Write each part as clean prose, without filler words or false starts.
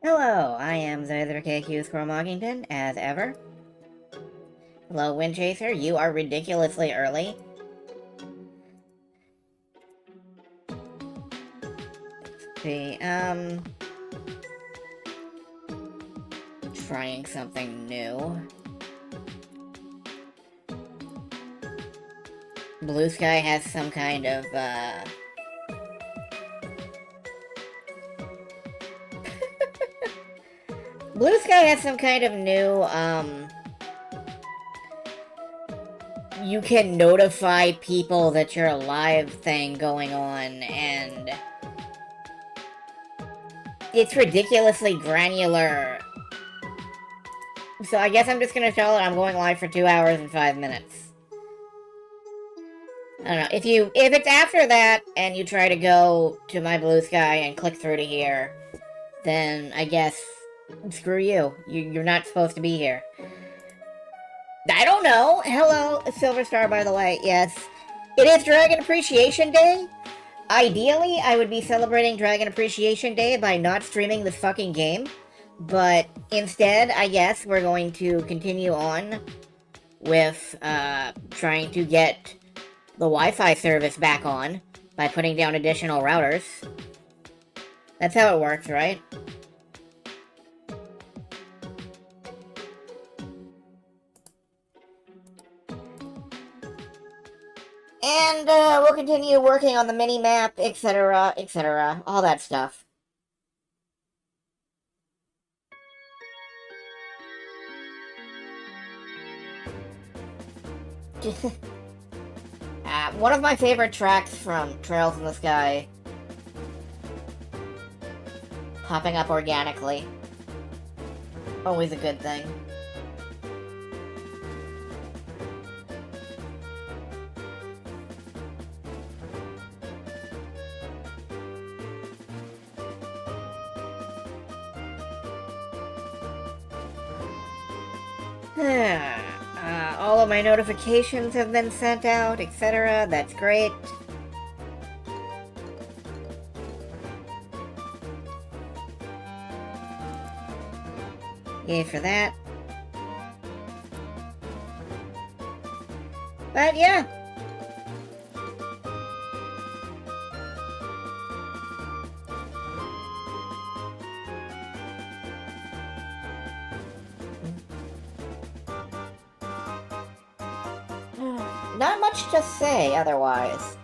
Hello, I am Zyther KQ Squirrelmoggington, as ever. Hello, Windchaser, you are ridiculously early. Let's see, trying something new. Blue Sky has some kind of, Blue Sky has some kind of new, you can notify people that you're alive thing going on, and it's ridiculously granular. So I guess I'm just gonna tell it I'm going live for 2 hours and 5 minutes. I don't know, if it's after that and you try to go to my Blue Sky and click through to here, then I guess screw you. You're not supposed to be here. I don't know. Hello, Silver Star, by the way. Yes, it is Dragon Appreciation Day. Ideally, I would be celebrating Dragon Appreciation Day by not streaming this fucking game, but instead, I guess we're going to continue on with trying to get the Wi-Fi service back on by putting down additional routers. That's how it works, right? And we'll continue working on the mini-map, etc., etc., all that stuff. One of my favorite tracks from Trails in the Sky, popping up organically. Always a good thing. All of my notifications have been sent out, etc. That's great. Yay for that. But yeah. Not much to say otherwise.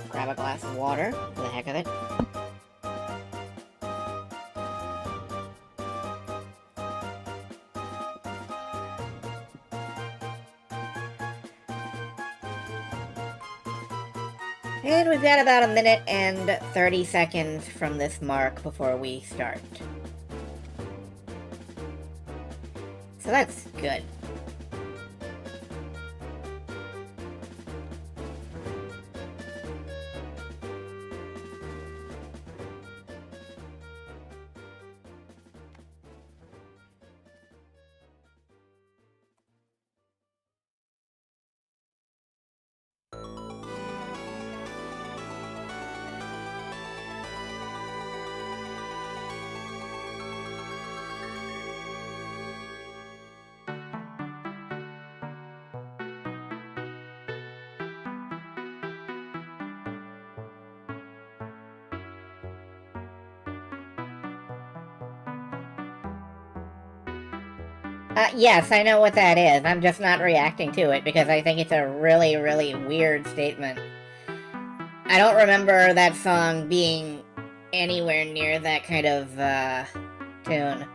Grab a glass of water for the heck of it. And we've got about a minute and 30 seconds from this mark before we start. So that's good. Yes, I know what that is. I'm just not reacting to it because I think it's a really, really weird statement. I don't remember that song being anywhere near that kind of, tune.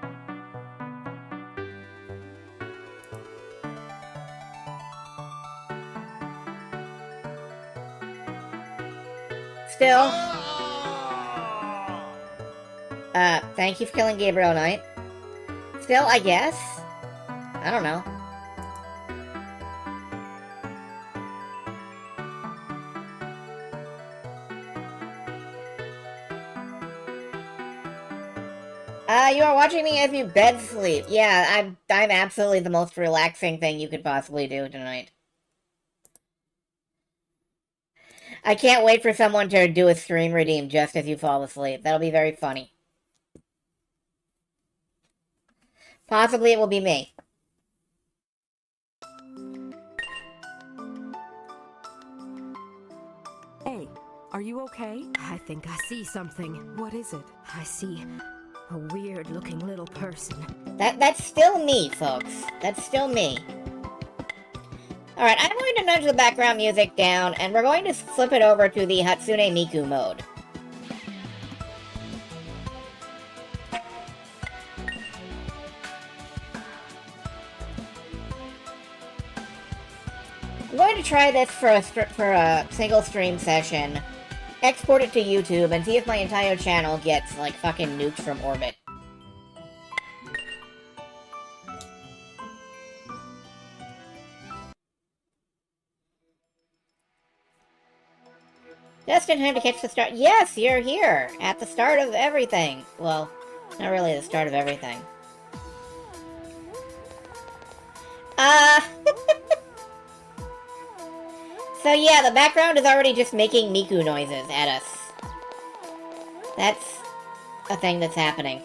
Still, thank you for killing Gabriel Knight. Still, I guess. I don't know. You are watching me as you bed sleep. Yeah, I'm absolutely the most relaxing thing you could possibly do tonight. I can't wait for someone to do a stream redeem just as you fall asleep. That'll be very funny. Possibly it will be me. Hey, are you okay? I think I see something. What is it? I see a weird-looking little person. That's still me, folks. That's still me. Alright, I'm going to nudge the background music down, and we're going to flip it over to the Hatsune Miku mode. I'm going to try this for a single stream session, export it to YouTube, and see if my entire channel gets, like, fucking nuked from orbit. Just in time to catch the start. Yes, you're here! At the start of everything. Well, not really the start of everything. So yeah, the background is already just making Miku noises at us. That's a thing that's happening.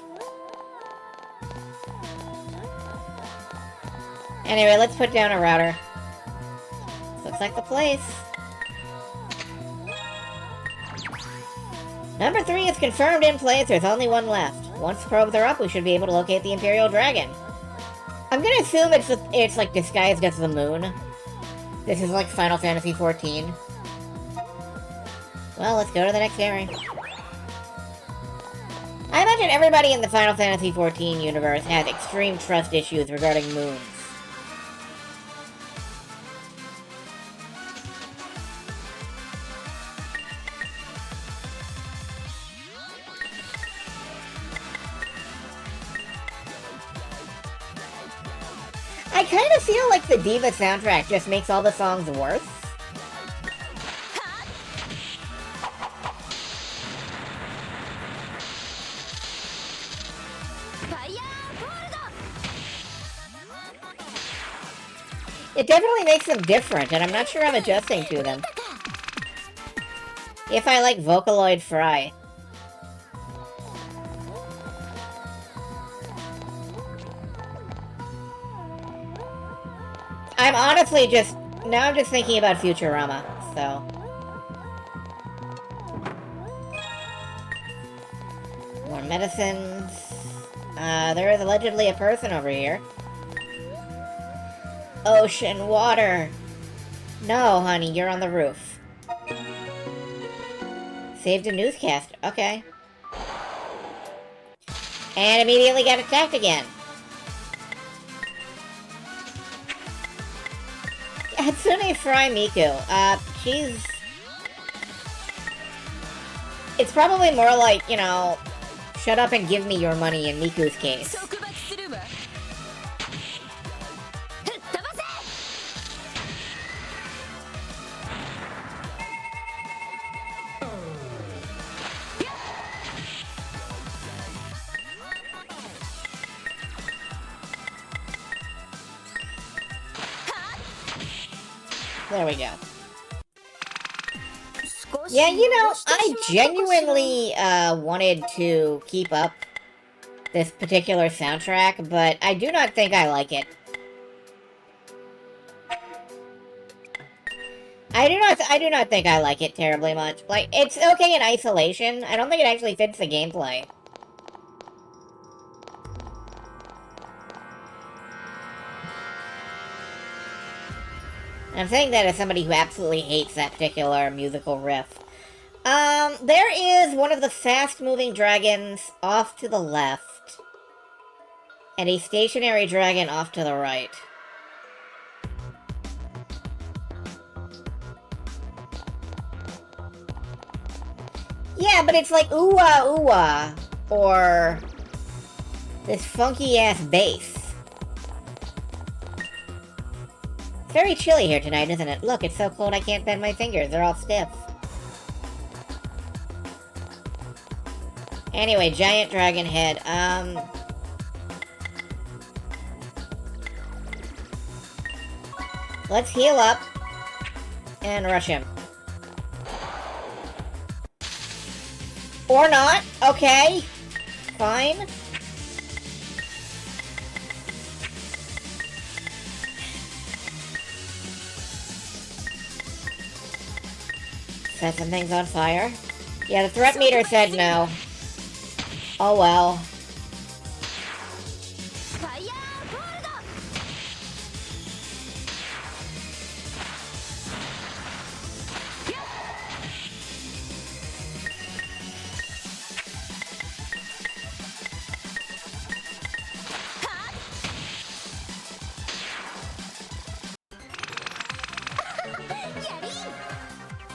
Anyway, let's put down a router. Looks like the place. Number 3 is confirmed in place. There's only one left. Once the probes are up, we should be able to locate the Imperial Dragon. I'm gonna assume it's like disguised as the moon. This is like Final Fantasy XIV. Well, let's go to the next area. I imagine everybody in the Final Fantasy XIV universe has extreme trust issues regarding moons. I kind of feel like the Diva soundtrack just makes all the songs worse. It definitely makes them different, and I'm not sure I'm adjusting to them. If I like Vocaloid Fry. I'm honestly just... Now I'm just thinking about Futurama, so... More medicines... there is allegedly a person over here. Ocean water! No, honey, you're on the roof. Saved a newscast, okay. And immediately got attacked again. Hatsune Fry Miku. She's... It's probably more like, you know, shut up and give me your money in Miku's case. There we go. Yeah, you know, I genuinely wanted to keep up this particular soundtrack, but I do not think I like it. I do not think I like it terribly much. Like, it's okay in isolation. I don't think it actually fits the gameplay. I'm saying that as somebody who absolutely hates that particular musical riff. There is one of the fast-moving dragons off to the left, and a stationary dragon off to the right. Yeah, but it's like ooh-ah, ooh-ah, or this funky-ass bass. It's very chilly here tonight, isn't it? Look, it's so cold I can't bend my fingers. They're all stiff. Anyway, giant dragon head. Let's heal up and rush him. Or not. Okay. Fine. Set some things on fire. Yeah, the threat meter said no. Oh well. Fire hold!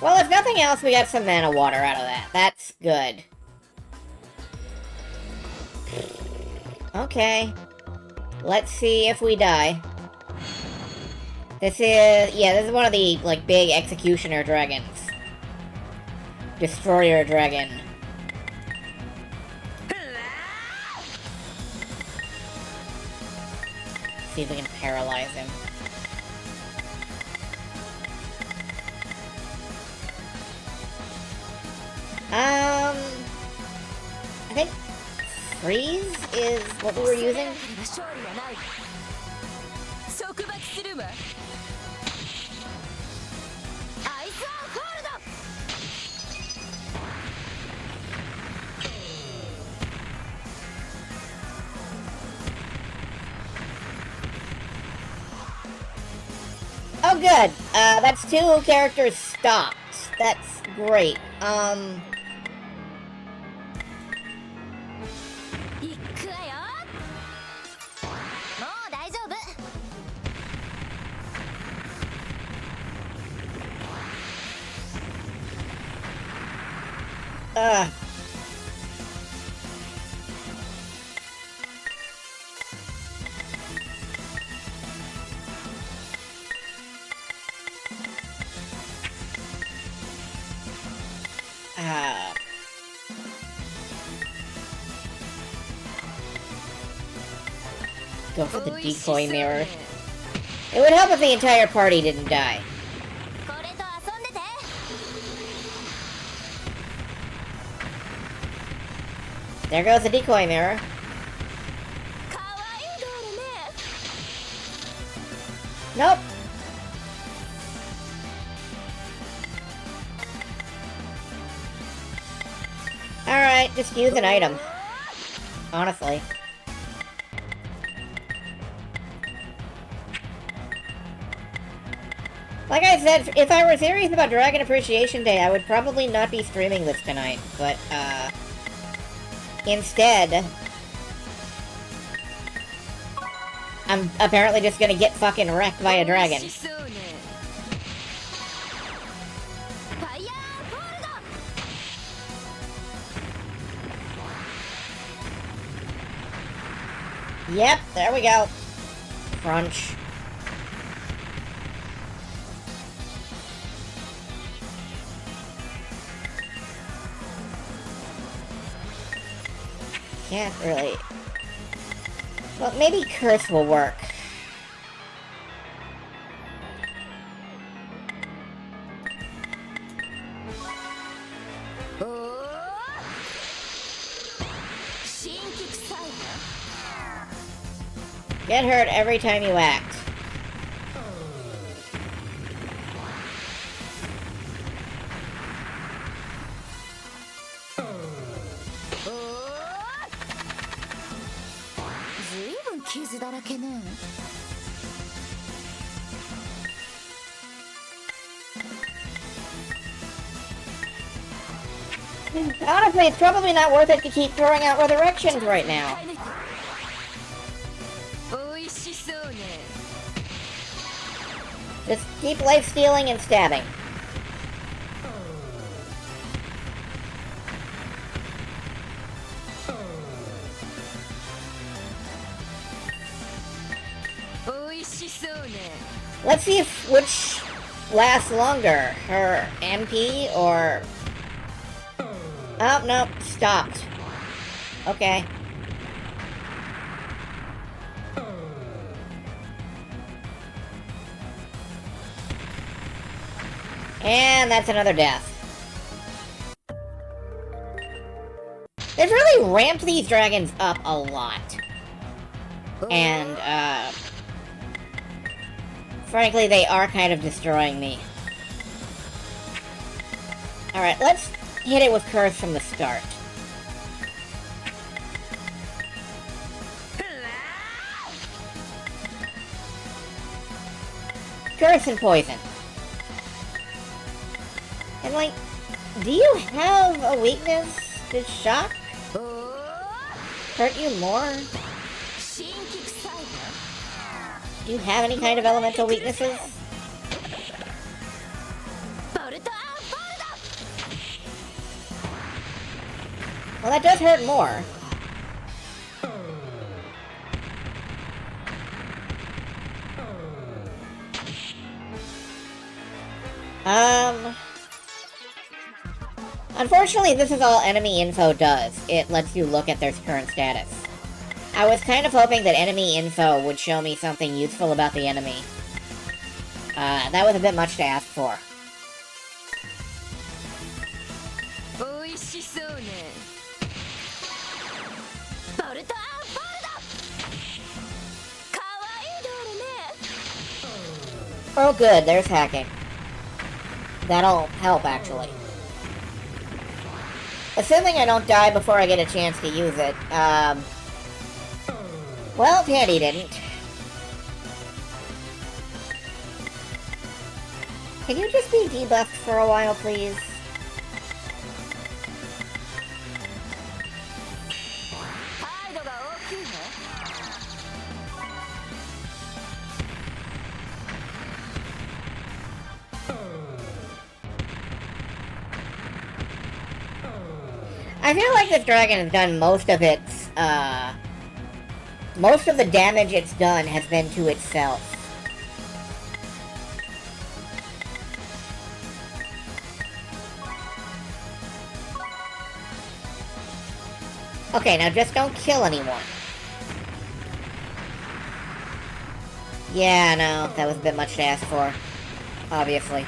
Well, if nothing else, we got some mana water out of that. That's good. Okay. Let's see if we die. This is one of the, like, big executioner dragons. Destroyer dragon. See if we can paralyze him. I think freeze is what we were using. Oh, good. That's 2 characters stopped. That's great. 行くわよ。もう大丈夫。Go for the decoy mirror. It would help if the entire party didn't die. これと遊んでて。There goes the decoy mirror. 可愛いドールね。Nope. Alright, just use an item. Honestly. Like I said, if I were serious about Dragon Appreciation Day, I would probably not be streaming this tonight, but, instead, I'm apparently just gonna get fucking wrecked by a dragon. Yep, there we go. Crunch. Can't really... Well, maybe Curse will work. Get hurt every time you act. Honestly, it's probably not worth it to keep throwing out resurrections right now. Just keep life stealing and stabbing. Let's see if which lasts longer, her MP or... Oh, no, stopped. Okay. And that's another death. They've really ramped these dragons up a lot. And, frankly, they are kind of destroying me. Alright, let's hit it with Curse from the start. Curse and Poison. And, like, do you have a weakness? Did Shock hurt you more? Do you have any kind of elemental weaknesses? Well, that does hurt more. Unfortunately, this is all enemy info does. It lets you look at their current status. I was kind of hoping that enemy info would show me something useful about the enemy. That was a bit much to ask for. Oh good, there's hacking. That'll help, actually. Assuming I don't die before I get a chance to use it, well, Tandy didn't. Can you just be debuffed for a while, please? I feel like this dragon has done most of its, most of the damage it's done has been to itself. Okay, now just don't kill anyone. Yeah, no, that was a bit much to ask for. Obviously.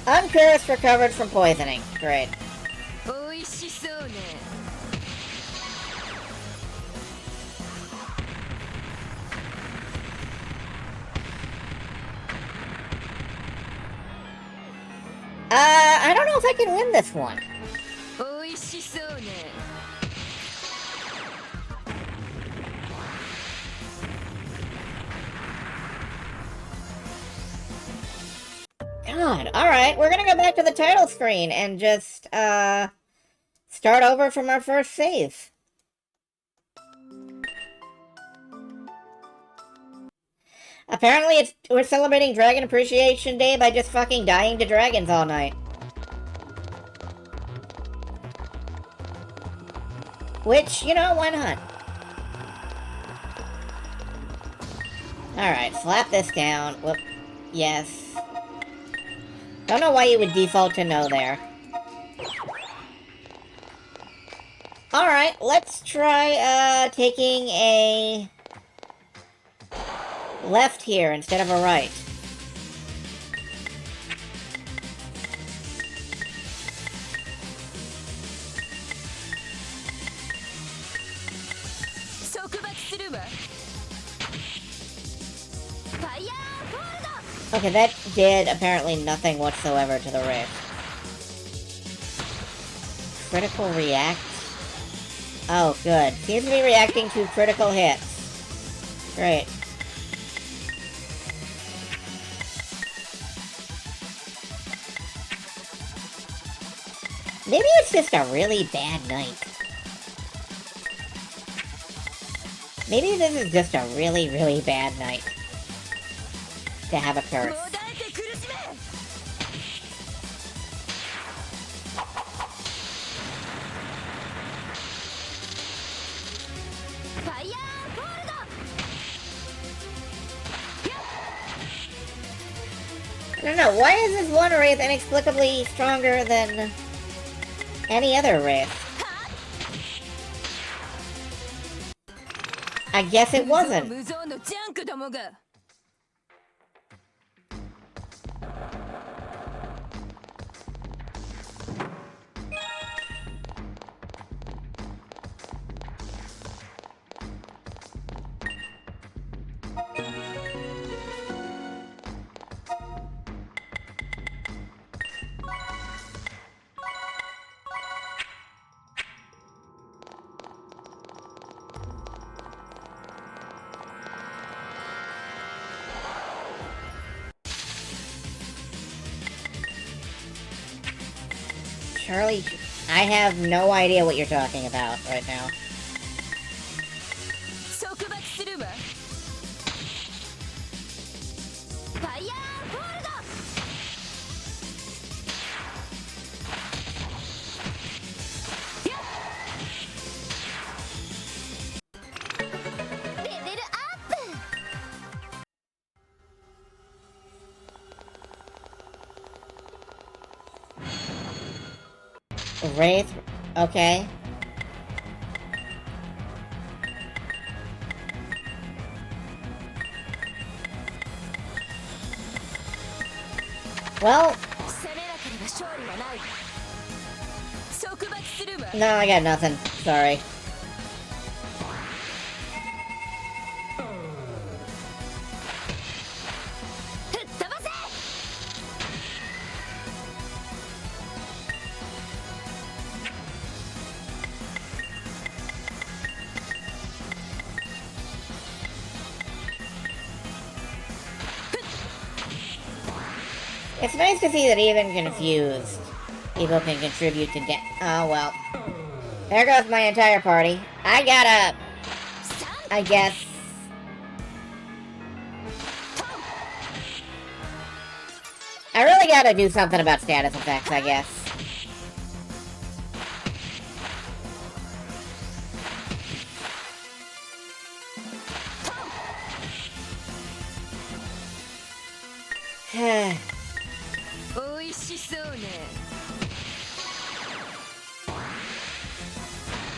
Uncurse recovered from poisoning. Great. I don't know if I can win this one. God, alright, we're gonna go back to the title screen and just, start over from our first save. Apparently we're celebrating Dragon Appreciation Day by just fucking dying to dragons all night. Which, you know, why not? Alright, slap this down. Whoop. Yes. Don't know why you would default to no there. Alright, let's try, taking a left here instead of a right. Okay, that did apparently nothing whatsoever to the rift. Critical react? Oh, good. Seems to be reacting to critical hits. Great. Maybe it's just a really bad night. Maybe this is just a really, really bad night to have a curse. I don't know, why is this one Wraith inexplicably stronger than any other Wraith? I guess it wasn't. 無造のジャンクどもが Alright, Charlie... I have no idea what you're talking about right now. 束縛するわ。ファイヤーホールド。レベルアップ。 Wraith? Okay. Well... 攻めなければ勝利はない。束縛するわ。 No, I got nothing. Sorry. 吹っ飛ばせ。 It's nice to see that even confused people can contribute to oh well. There goes my entire party. I gotta... I guess... I really gotta do something about status effects, I guess.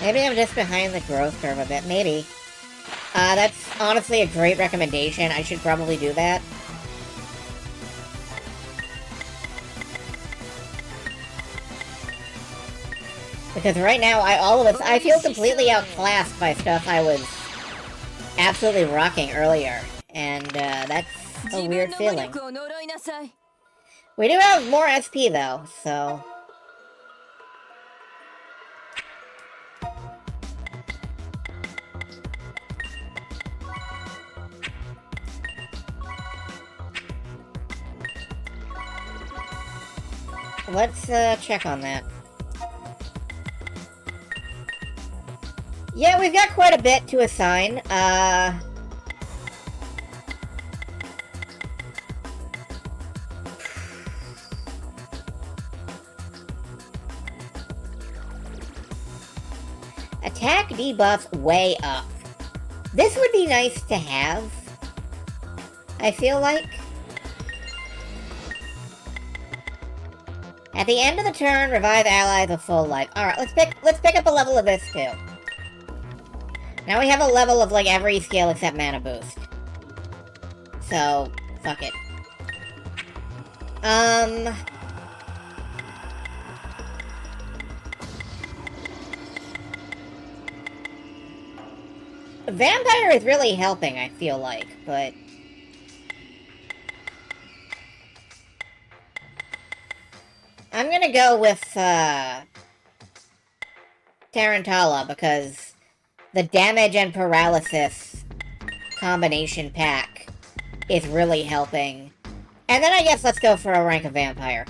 Maybe I'm just behind the growth curve a bit. Maybe. That's honestly a great recommendation. I should probably do that. Because right now, I feel completely outclassed by stuff I was absolutely rocking earlier. And, that's a weird feeling. We do have more SP, though, so... Let's, check on that. Yeah, we've got quite a bit to assign. Attack debuffs way up. This would be nice to have, I feel like. At the end of the turn, revive allies with full life. Alright, let's pick up a level of this too. Now we have a level of like every skill except mana boost. So, fuck it. Vampire is really helping, I feel like, but... I'm gonna go with, Tarantala, because the damage and paralysis combination pack is really helping. And then I guess let's go for a rank of Vampire.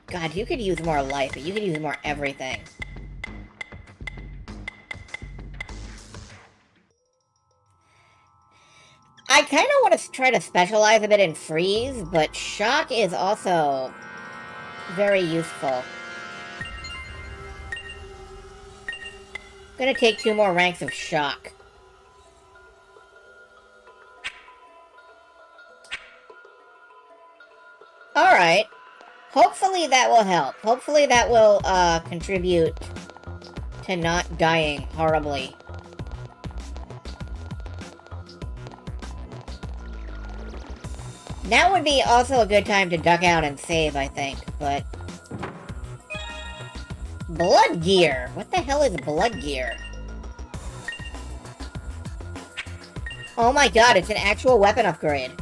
God, you could use more life, but you could use more everything. I kind of want to try to specialize a bit in freeze, but shock is also very useful. I'm gonna take 2 more ranks of shock. Alright. Hopefully that will help. Hopefully that will, contribute to not dying horribly. Now would be also a good time to duck out and save, I think, but... Blood Gear! What the hell is Blood Gear? Oh my god, it's an actual weapon upgrade.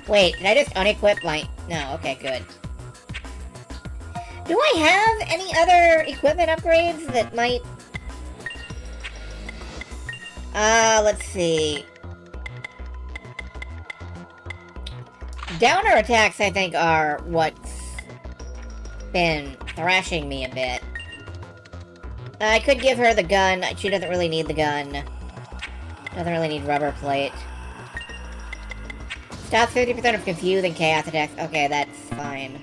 Wait, did I just unequip my... No, okay, good. Do I have any other equipment upgrades that might... let's see. Downer attacks, I think, are what's been thrashing me a bit. I could give her the gun. She doesn't really need the gun. Doesn't really need rubber plate. Stop 50% of confuse and chaos attacks. Okay, that's fine.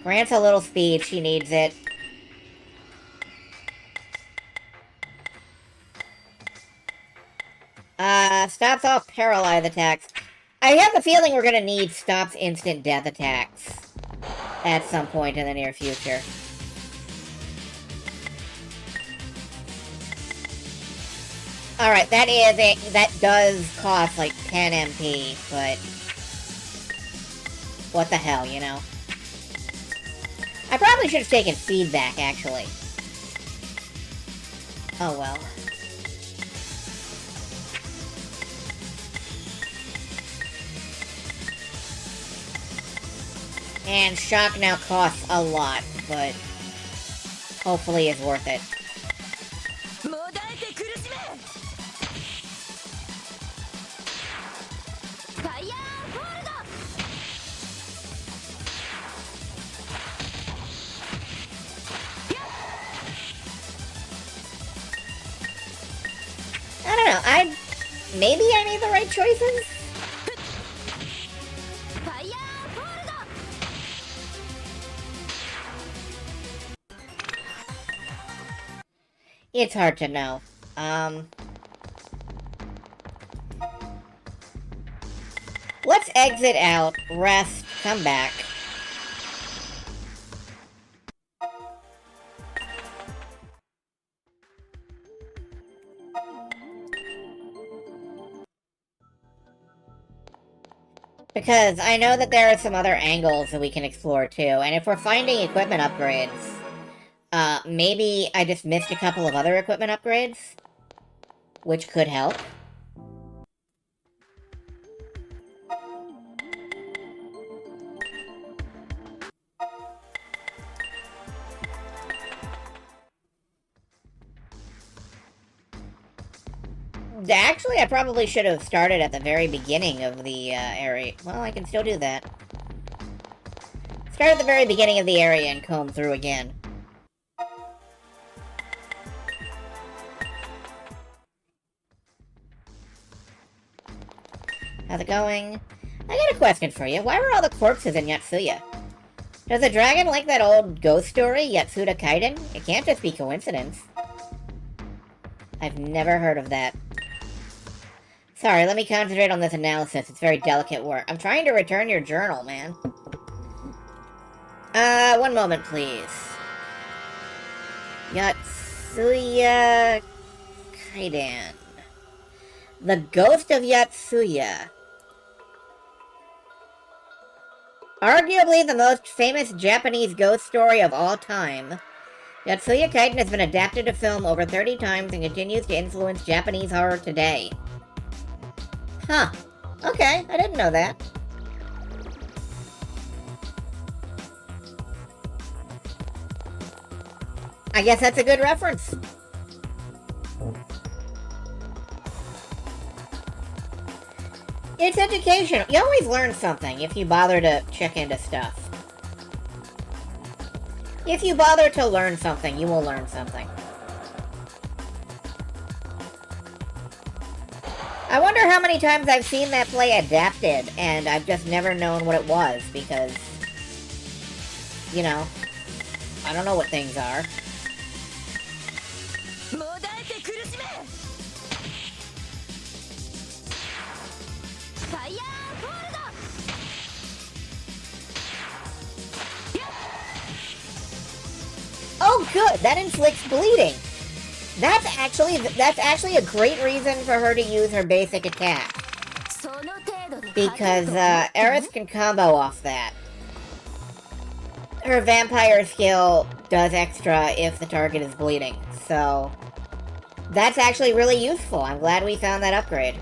Grants a little speed. She needs it. Stops all paralyzed attacks. I have the feeling we're gonna need stops instant death attacks at some point in the near future. Alright, that does cost like 10 MP, but what the hell, you know? I probably should have taken feedback, actually. Oh well. And shock now costs a lot, but hopefully is worth it. I don't know, maybe I made the right choices? It's hard to know. Let's exit out, rest, come back. Because I know that there are some other angles that we can explore too, and if we're finding equipment upgrades, maybe I just missed a couple of other equipment upgrades, which could help. Actually, I probably should have started at the very beginning of the area. Well, I can still do that. Start at the very beginning of the area and comb through again. How's it going? I got a question for you. Why were all the corpses in Yatsuya? Does the dragon like that old ghost story, Yatsuda Kaiden? It can't just be coincidence. I've never heard of that. Sorry, let me concentrate on this analysis. It's very delicate work. I'm trying to return your journal, man. One moment, please. Yatsuya Kaiden. The Ghost of Yatsuya. Arguably the most famous Japanese ghost story of all time, Yatsuya Kaiden has been adapted to film over 30 times and continues to influence Japanese horror today. Huh. Okay, I didn't know that. I guess that's a good reference. It's educational. You always learn something if you bother to check into stuff. If you bother to learn something, you will learn something. I wonder how many times I've seen that play adapted, and I've just never known what it was, because, you know, I don't know what things are. Oh, good! That inflicts bleeding! That's actually a great reason for her to use her basic attack. Because, Aerith can combo off that. Her vampire skill does extra if the target is bleeding, so... That's actually really useful. I'm glad we found that upgrade.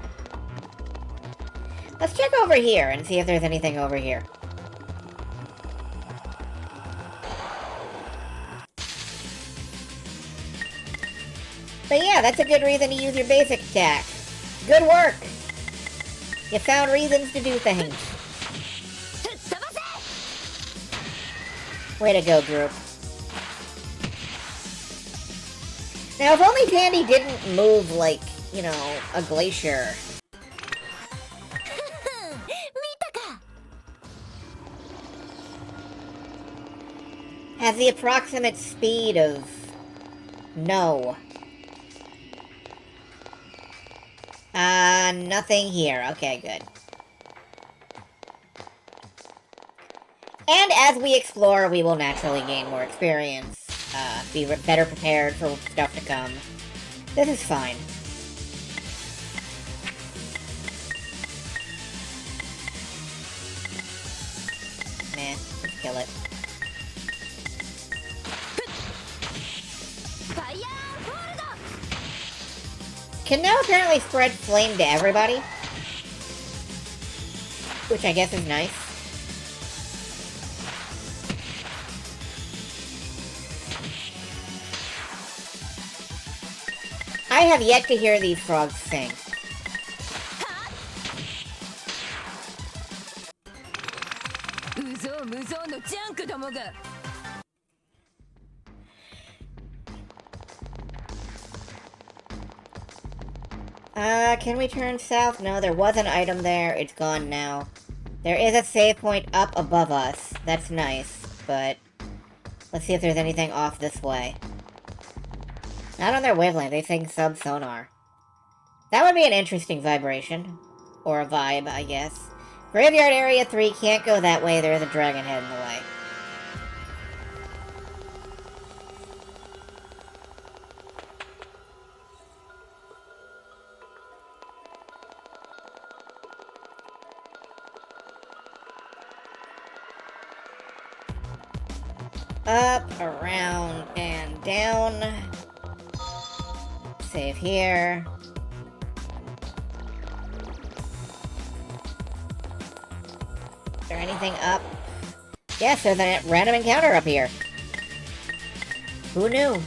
Let's check over here and see if there's anything over here. But yeah, that's a good reason to use your basic attack. Good work! You found reasons to do things. Way to go, group. Now, if only Tandy didn't move like, you know, a glacier. Has the approximate speed of... No. Nothing here. Okay, good. And as we explore, we will naturally gain more experience. Be better prepared for stuff to come. This is fine. Meh, let's kill it. Can now apparently spread flame to everybody. Which I guess is nice. I have yet to hear these frogs sing. Can we turn south? No, there was an item there. It's gone now. There is a save point up above us. That's nice, but let's see if there's anything off this way. Not on their wavelength. They sing sub-sonar. That would be an interesting vibration. Or a vibe, I guess. Graveyard Area 3 can't go that way. There is a dragon head in the way. Up, around, and down. Save here. Is there anything up? Yes, there's a random encounter up here. Who knew?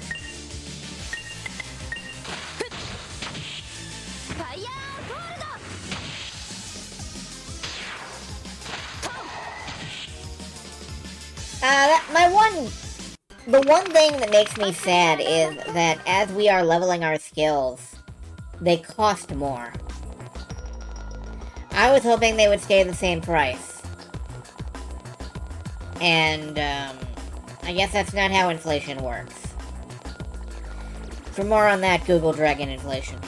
The one thing that makes me sad is that as we are leveling our skills, they cost more. I was hoping they would stay the same price. And, I guess that's not how inflation works. For more on that, Google Dragon inflation.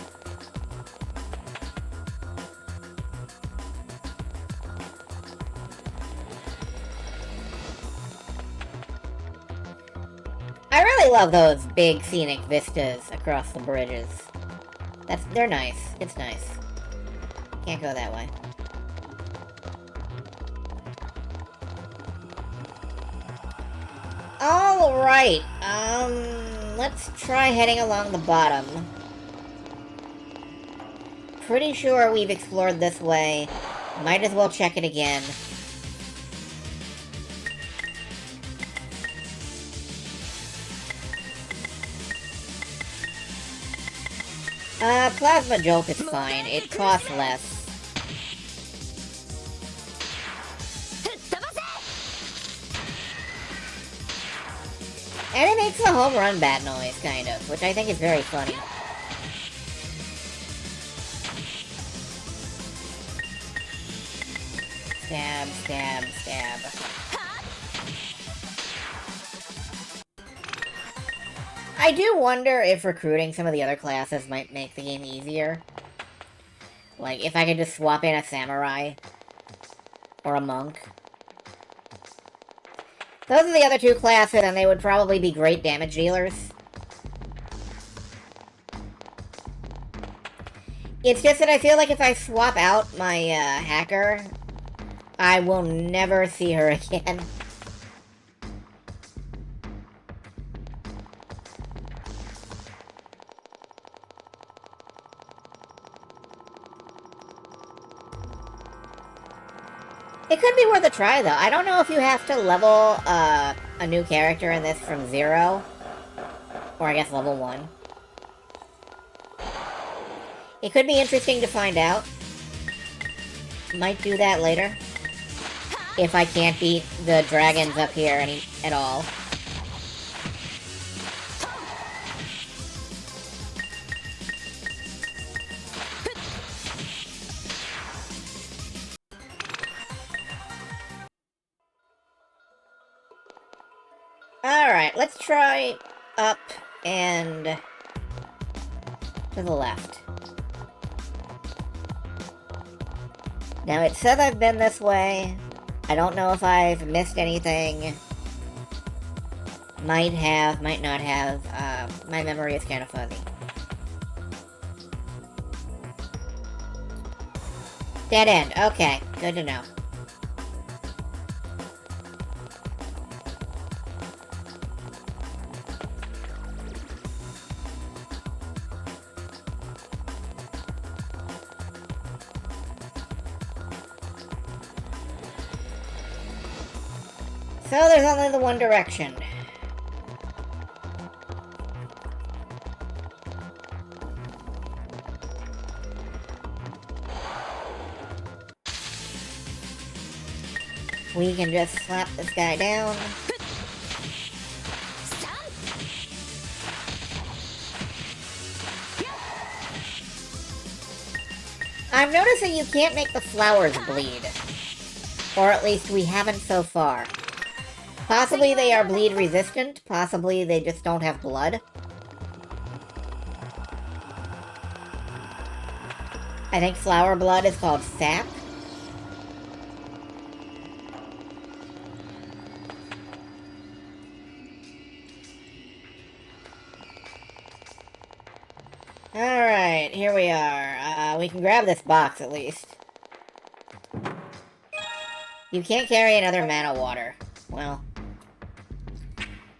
I really love those big scenic vistas across the bridges. They're nice. It's nice. Can't go that way. Alright, let's try heading along the bottom. Pretty sure we've explored this way. Might as well check it again. Plasma Jolt is fine. It costs less. And it makes the home run bat noise, kind of, which I think is very funny. Stab, stab, stab. I do wonder if recruiting some of the other classes might make the game easier. Like, if I could just swap in a samurai. Or a monk. Those are the other two classes, and they would probably be great damage dealers. It's just that I feel like if I swap out my, hacker, I will never see her again. It could be worth a try, though. I don't know if you have to level a new character in this from 0. Or I guess level 1. It could be interesting to find out. might do that later. If I can't beat the dragons up here at all. Alright, let's try up and to the left. Now, it says I've been this way. I don't know if I've missed anything. Might have, might not have. My memory is kind of fuzzy. Dead end. Okay, good to know. So there's only the one direction. We can just slap this guy down. I'm noticing you can't make the flowers bleed. Or at least we haven't so far. Possibly they are bleed resistant, possibly they just don't have blood. I think flower blood is called sap. Alright, here we are. We can grab this box at least. You can't carry another mana water. Well,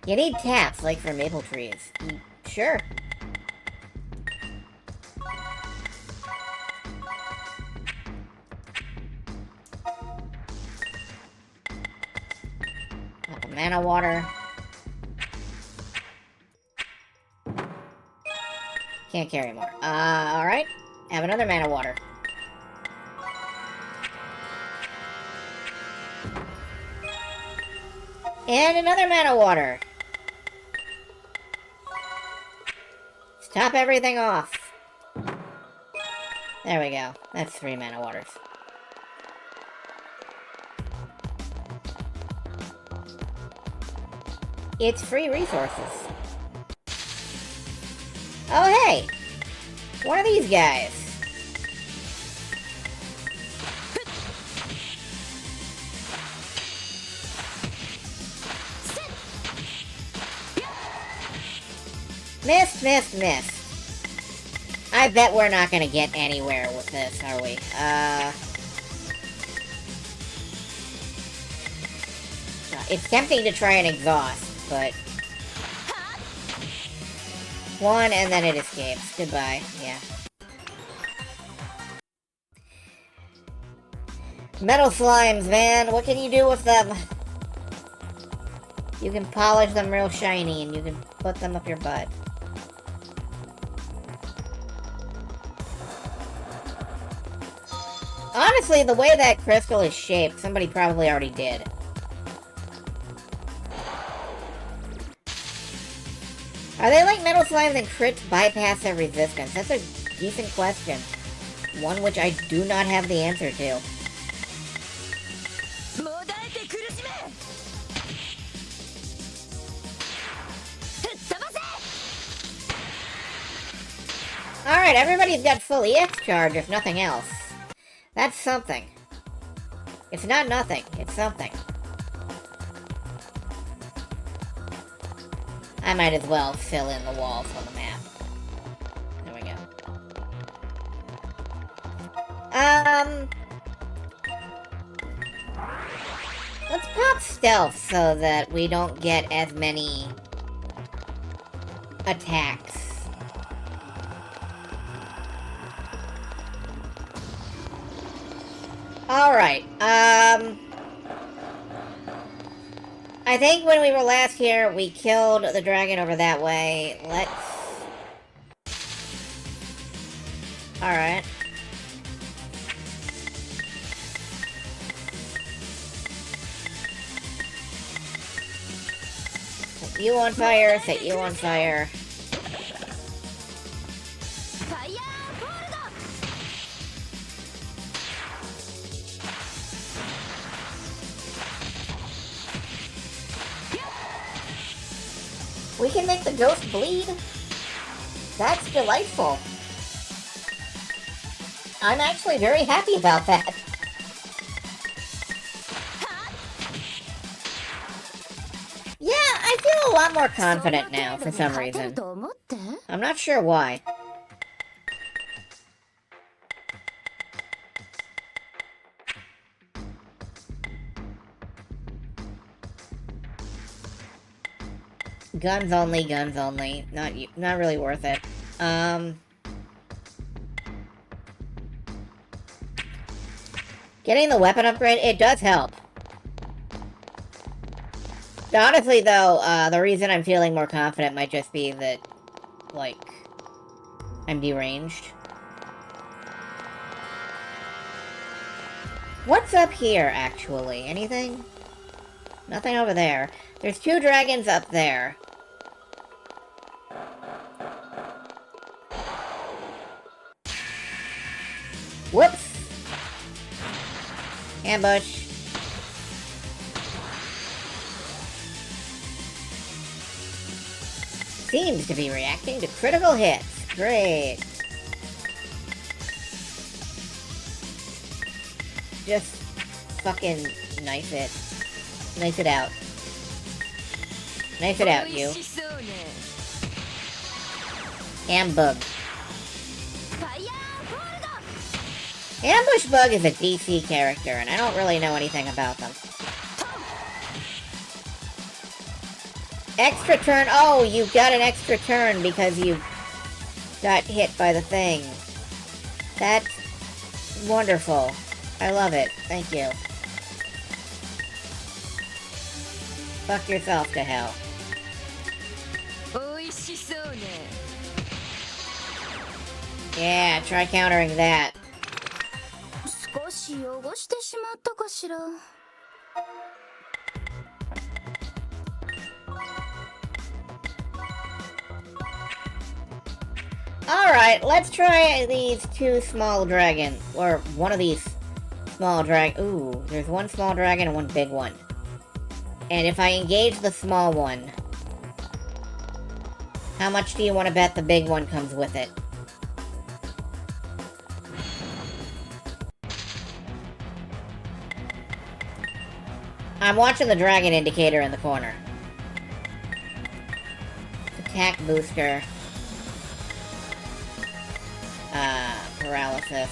you need taps, like for maple trees. Sure. Got the mana water. Can't carry more. Alright. Have another mana water. And another mana water. Top everything off. There we go. That's 3 mana waters. It's free resources. Oh, hey! One of these guys. Missed. I bet we're not gonna get anywhere with this, are we? It's tempting to try and exhaust, but... one, and then it escapes. Goodbye. Yeah. Metal slimes, man. What can you do with them? You can polish them real shiny, and you can put them up your butt. Honestly, the way that crystal is shaped, somebody probably already did. Are they like metal slimes and crits bypass their resistance? That's a decent question. One which I do not have the answer to. Alright, everybody's got full EX charge, if nothing else. That's something. It's not nothing, it's something. I might as well fill in the walls on the map. There we go. Let's pop stealth so that we don't get as many attacks. Alright, I think when we were last here, we killed the dragon over that way. Let's... Alright. you on fire, set you on fire. We can make the ghost bleed? That's delightful. I'm actually very happy about that. Yeah, I feel a lot more confident now for some reason. I'm not sure why. Guns only, guns only. Not really worth it. Getting the weapon upgrade, it does help. Honestly, though, the reason I'm feeling more confident might just be that, like, I'm deranged. What's up here, actually? Anything? Nothing over there. There's 2 dragons up there. Whoops! Ambush. Seems to be reacting to critical hits. Great. Just fucking knife it. Knife it out. Knife it out, you. Ambug. Ambush Bug is a DC character, and I don't really know anything about them. Extra turn. Oh, you got an extra turn because you got hit by the thing. That's wonderful. I love it. Thank you. Fuck yourself to hell. Yeah, try countering that. Alright, let's try these 2 small dragons. Or one of these small Ooh, there's 1 small dragon and 1 big one. And if I engage the small one, how much do you want to bet the big one comes with it? I'm watching the dragon indicator in the corner. Attack booster. Paralysis.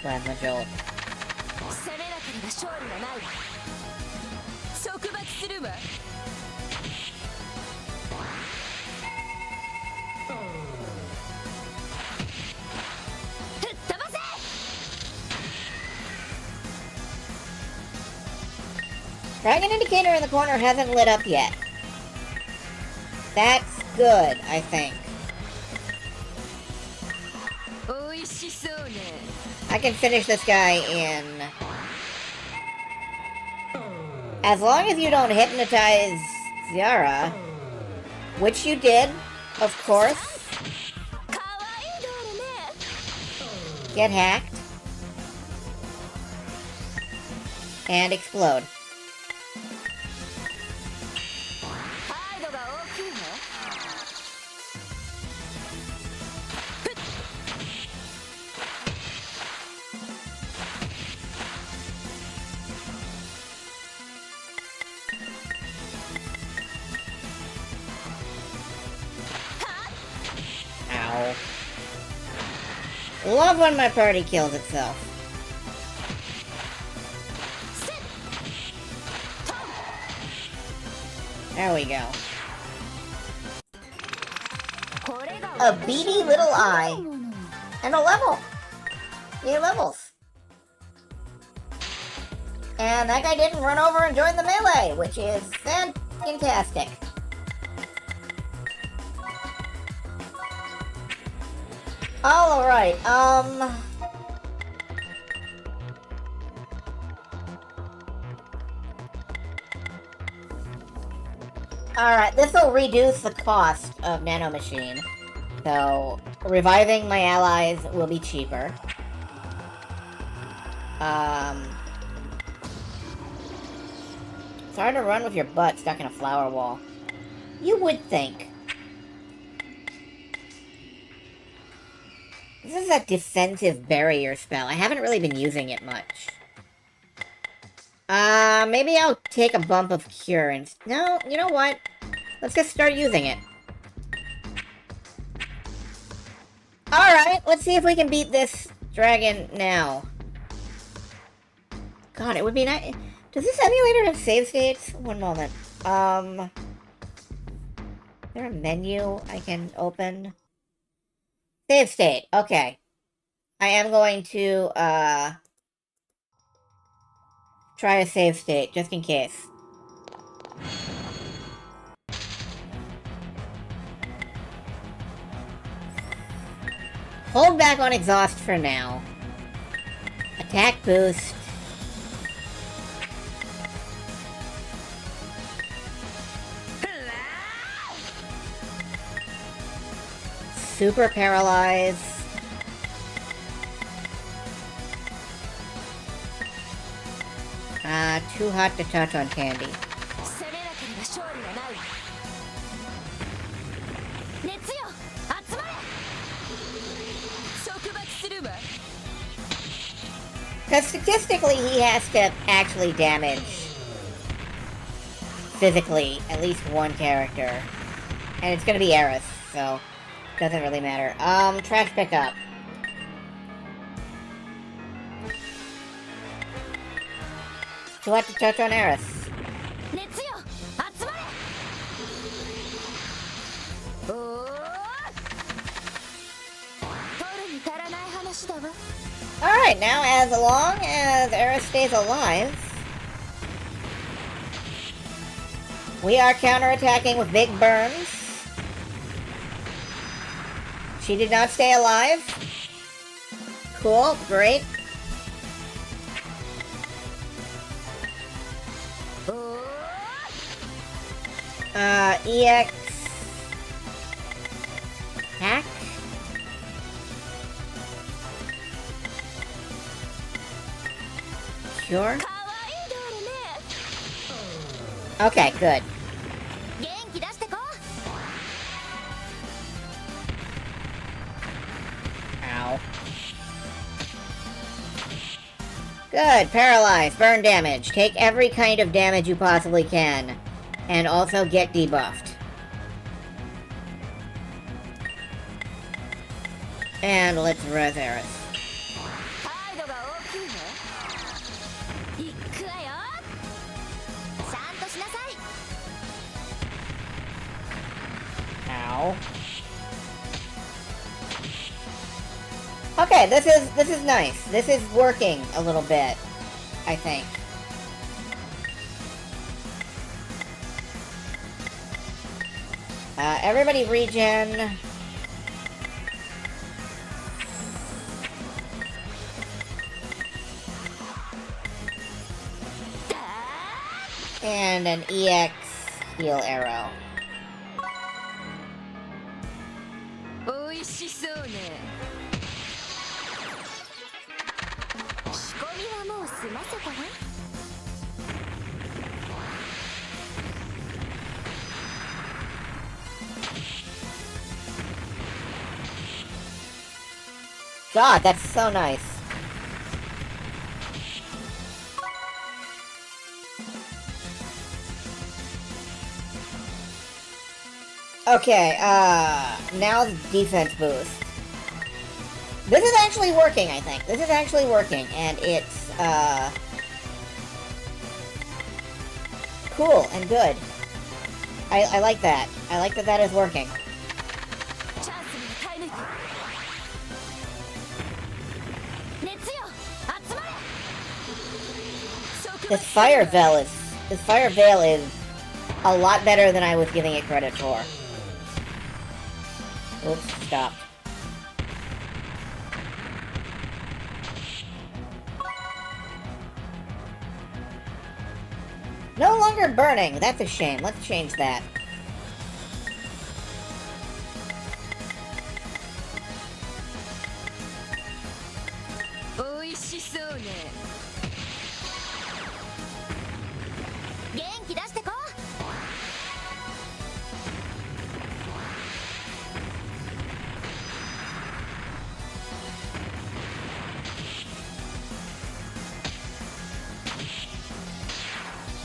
Plasma jolt. Dragon indicator in the corner hasn't lit up yet. That's good, I think. I can finish this guy in... As long as you don't hypnotize Ziara, which you did, of course. Get hacked. And explode. Ow. Love when my party kills itself. There we go. A beady little eye. And a level. 8 levels. And that guy didn't run over and join the melee, which is fantastic. Alright, Alright, this will reduce the cost of Nanomachine. So, reviving my allies will be cheaper. It's hard to run with your butt stuck in a flower wall. You would think. This is a defensive barrier spell. I haven't really been using it much. Maybe I'll take a bump of cure and... No, you know what? Let's just start using it. Alright, let's see if we can beat this dragon now. God, it would be nice... Does this emulator have save states? One moment. Is there a menu I can open? Save state, okay. I am going to, try a save state, just in case. Hold back on exhaust for now. Attack boost. Super paralyze. Too hot to touch on Candy. Because statistically, he has to actually damage physically at least one character. And it's gonna be Aerith, so doesn't really matter. Trash pickup. Too hot to touch on Aerith. Alright, now as long as Aerith stays alive, we are counterattacking with big burns. She did not stay alive. Cool, great. EX... Hack? Sure. Okay, good. Ow. Good, paralyze, burn damage. Take every kind of damage you possibly can. And also get debuffed. And let's res Aerith. Ow. Okay, this is nice. This is working a little bit, I think. Everybody regen. And an EX heal arrow. God, that's so nice. Okay, now the defense boost. This is actually working, I think. This is actually working, and it's, cool and good. I like that. I like that that is working. This Fire Veil is a lot better than I was giving it credit for. Oops, stopped. No longer burning. That's a shame. Let's change that.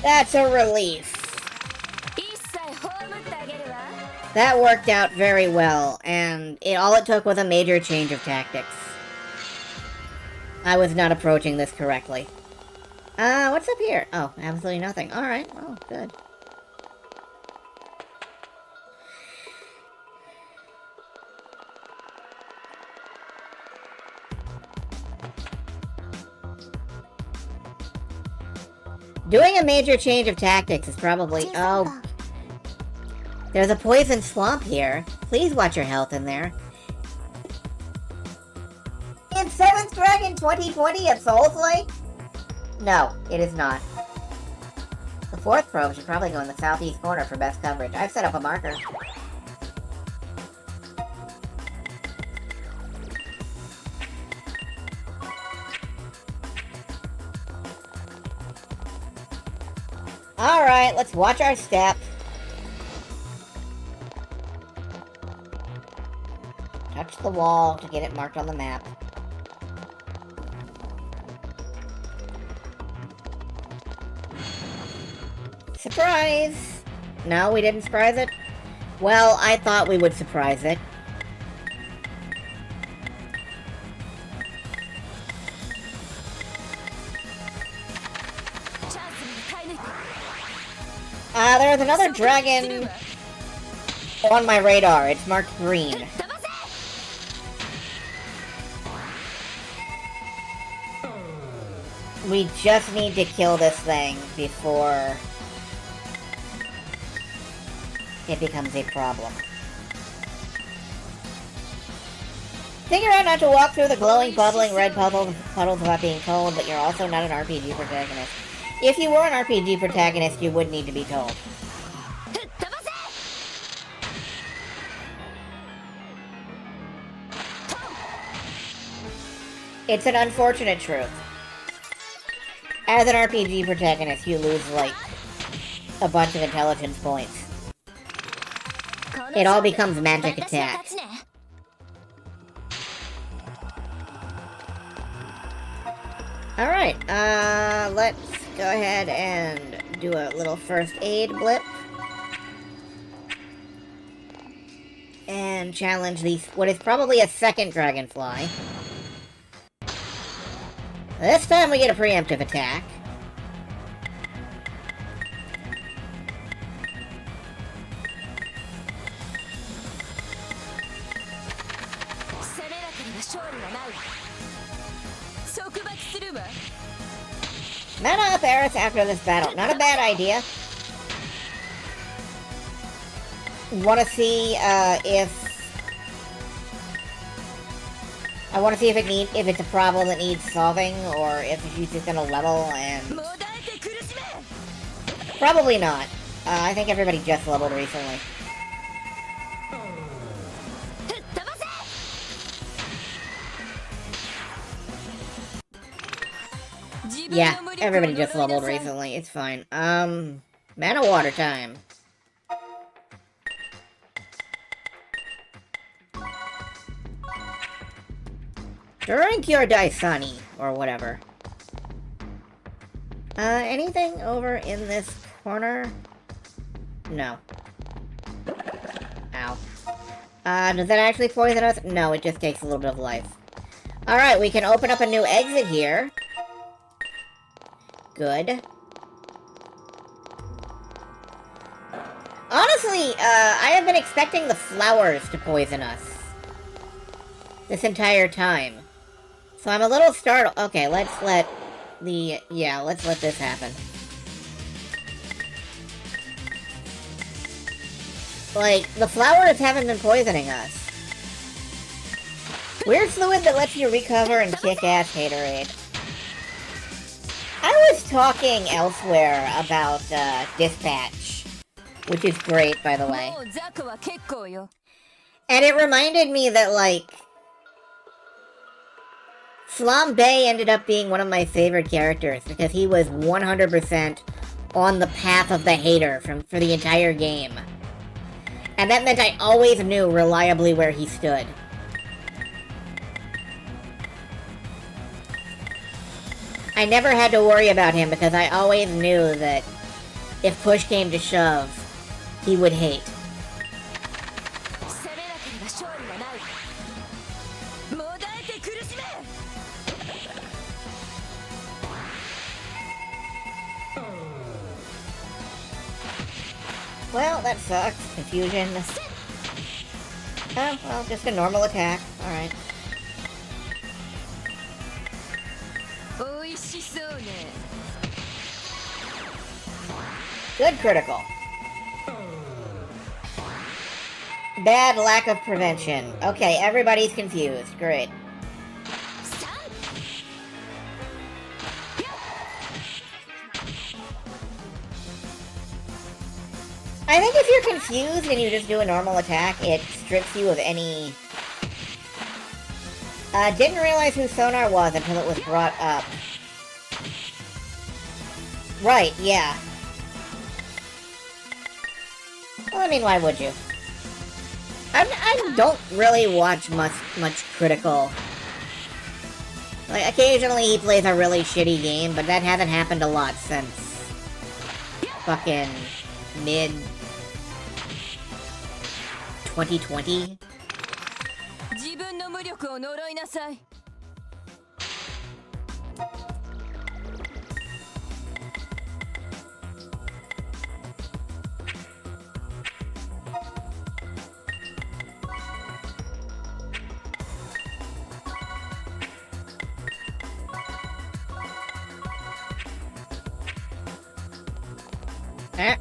That's a relief. That worked out very well, and all it took was a major change of tactics. I was not approaching this correctly. What's up here? Oh, absolutely nothing. Alright, oh, good. Doing a major change of tactics is probably... Oh, there's a poison swamp here. Please watch your health in there. Is 7th Dragon 2020 a Souls-like? No, it is not. The 4th probe should probably go in the southeast corner for best coverage. I've set up a marker. Alright, let's watch our step. Touch the wall to get it marked on the map. Surprise! No, we didn't surprise it? Well, I thought we would surprise it. There's another dragon on my radar. It's marked green. We just need to kill this thing before it becomes a problem. Figure out not to walk through the glowing, bubbling red puddles without being told, but you're also not an RPG protagonist. If you were an RPG protagonist, you would need to be told. It's an unfortunate truth. As an RPG protagonist, you lose, like, a bunch of intelligence points. It all becomes magic attack. Alright, let's go ahead and do a little first aid blip. And challenge what is probably a second dragonfly. This time we get a preemptive attack. Mana up Eris after this battle. Not a bad idea. Want to see if it's a problem that needs solving, or if she's just gonna level and... Probably not. I think everybody just leveled recently. Yeah, everybody just leveled recently. It's fine. Mana water time. Drink your Daisani, or whatever. Anything over in this corner? No. Ow. Does that actually poison us? No, it just takes a little bit of life. Alright, we can open up a new exit here. Good. Honestly, I have been expecting the flowers to poison us this entire time. So I'm a little startled. Okay, let's let this happen. Like, the flowers haven't been poisoning us. Weird fluid that lets you recover and kick ass Haterade. I was talking elsewhere about, Dispatch, which is great, by the way. And it reminded me that, like, Flambe ended up being one of my favorite characters, because he was 100% on the path of the hater for the entire game. And that meant I always knew reliably where he stood. I never had to worry about him because I always knew that if push came to shove, he would hate. Well, that sucks. Confusion. Oh, well, just a normal attack. Alright. Good critical. Bad lack of prevention. Okay, everybody's confused. Great. I think if you're confused and you just do a normal attack, it strips you of any... didn't realize who Sonar was until it was brought up. Right, yeah. Well, I mean, why would you? I don't really watch much critical. Like, occasionally he plays a really shitty game, but that hasn't happened a lot since... fucking... mid... 2020?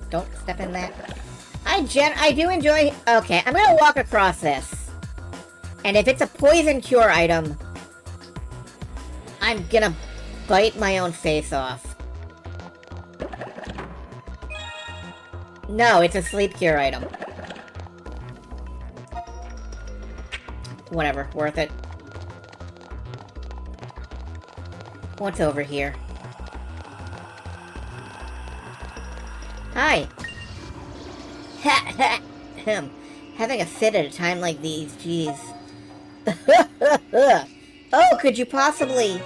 Don't step in that. I do enjoy... Okay, I'm gonna walk across this. And if it's a poison cure item, I'm gonna bite my own face off. No, it's a sleep cure item. Whatever, worth it. What's over here? Hi. Having a fit at a time like these, jeez. Oh, could you possibly...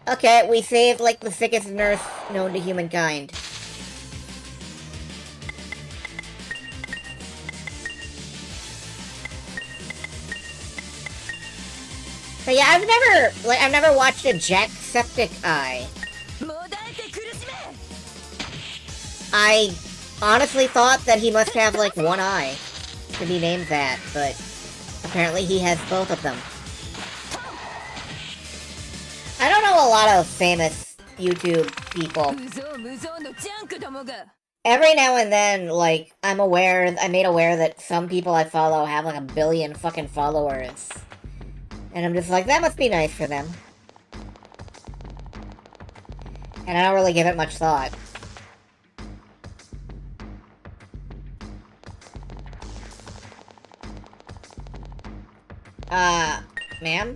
Okay, we saved, like, the sickest nurse known to humankind. But yeah, I've never watched a Jacksepticeye. I honestly thought that he must have, like, one eye to be named that, but apparently he has both of them. I don't know a lot of famous YouTube people. Every now and then, like, I'm made aware that some people I follow have, like, 1 billion fucking followers. And I'm just like, that must be nice for them. And I don't really give it much thought. Ma'am?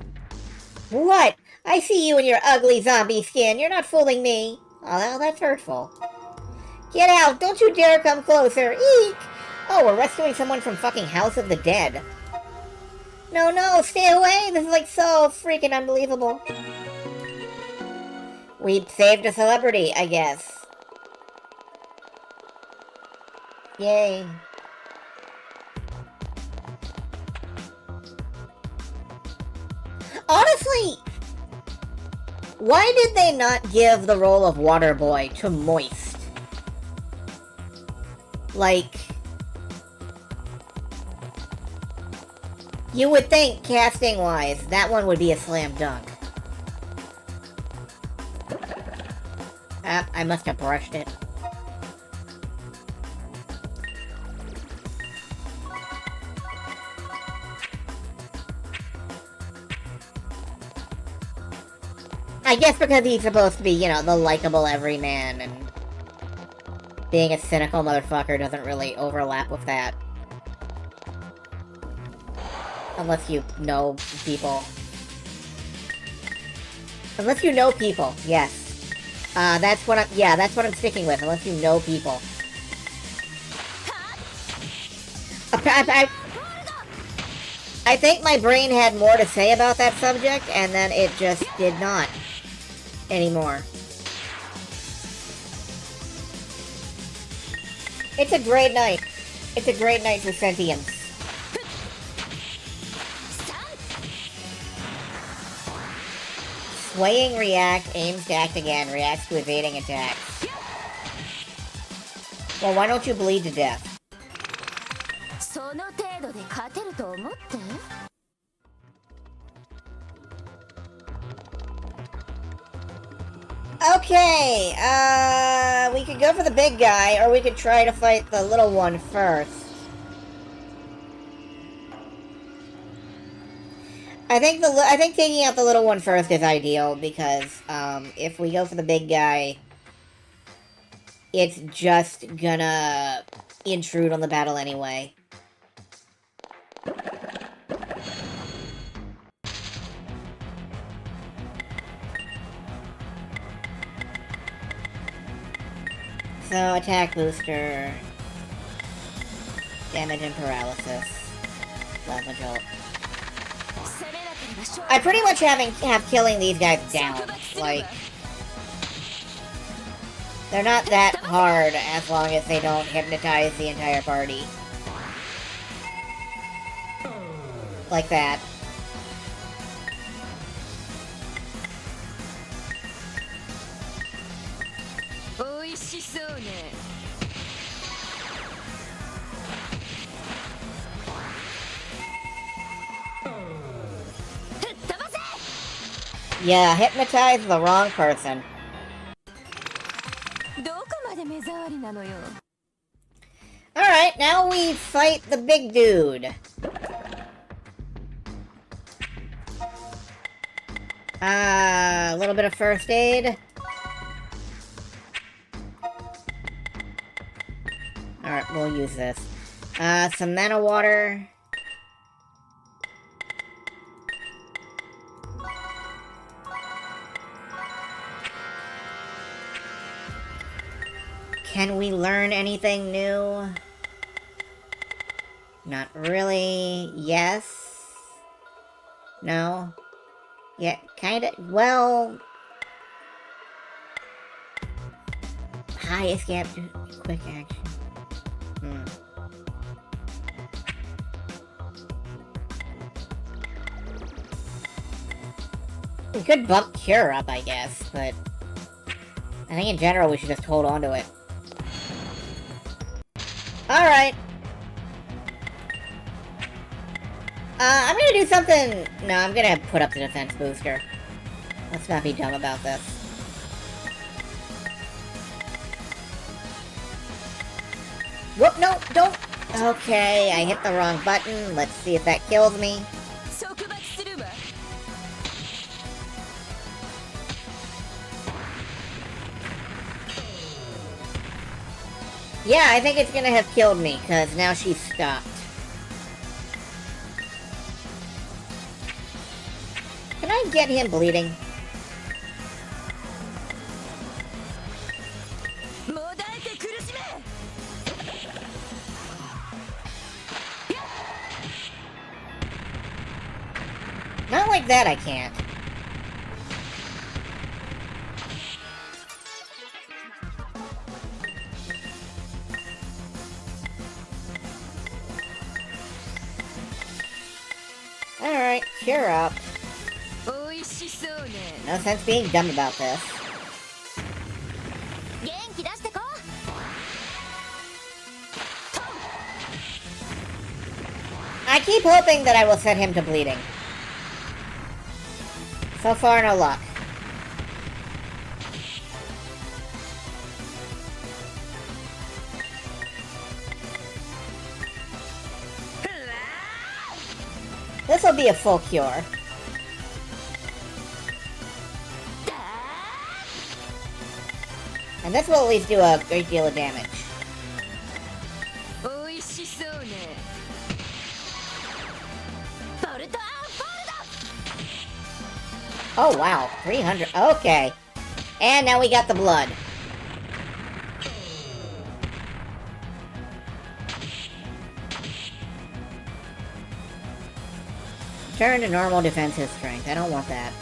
What? I see you in your ugly zombie skin. You're not fooling me. Oh, well, that's hurtful. Get out! Don't you dare come closer! Eek! Oh, we're rescuing someone from fucking House of the Dead. No, no, stay away! This is, like, so freaking unbelievable. We saved a celebrity, I guess. Yay. Honestly, why did they not give the role of Waterboy to Moist? Like, you would think, casting-wise, that one would be a slam dunk. I must have brushed it. I guess because he's supposed to be, you know, the likable everyman, and being a cynical motherfucker doesn't really overlap with that. Unless you know people. Unless you know people, yes. That's what I'm sticking with, unless you know people. I think my brain had more to say about that subject, and then it just did not anymore. It's a great night. It's a great night for sentience. Swaying react, aims to act again, reacts to evading attacks. Well, why don't you bleed to death? Okay, we could go for the big guy, or we could try to fight the little one first. I think taking out the little one first is ideal, because, if we go for the big guy, it's just gonna intrude on the battle anyway. So, attack booster, damage and paralysis, plasma jolt. I pretty much have killing these guys down. Like, they're not that hard as long as they don't hypnotize the entire party. Like that. Yeah, hypnotize the wrong person. Alright, now we fight the big dude. A little bit of first aid. Alright, we'll use this. Some mana water. Can we learn anything new? Not really. Yes. No. Yeah, kinda. Well. High escape to quick action. We could bump Cure up, I guess, but I think in general we should just hold on to it. Alright. I'm gonna do something... No, I'm gonna put up the defense booster. Let's not be dumb about this. Whoop, no, don't! Okay, I hit the wrong button. Let's see if that kills me. Yeah, I think it's gonna have killed me, because now she's stopped. Can I get him bleeding? Not like that, I can't. Alright, cure up. No sense being dumb about this. I keep hoping that I will set him to bleeding. So far, no luck. This will be a full cure. And this will at least do a great deal of damage. Oh wow, 300, okay. And now we got the blood. Turn to normal defensive strength, I don't want that.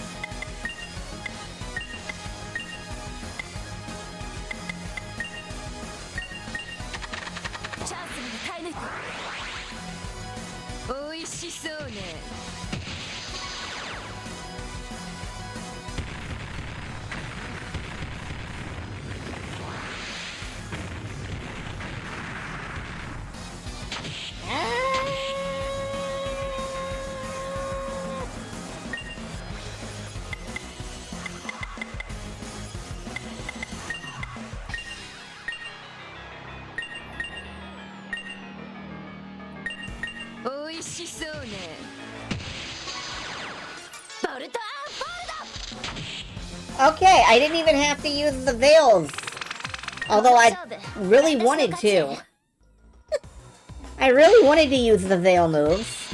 しそうね。美味しそうね。ボルトOkay, I didn't even have to use the veils. Although I really wanted to. I really wanted to use the veil moves.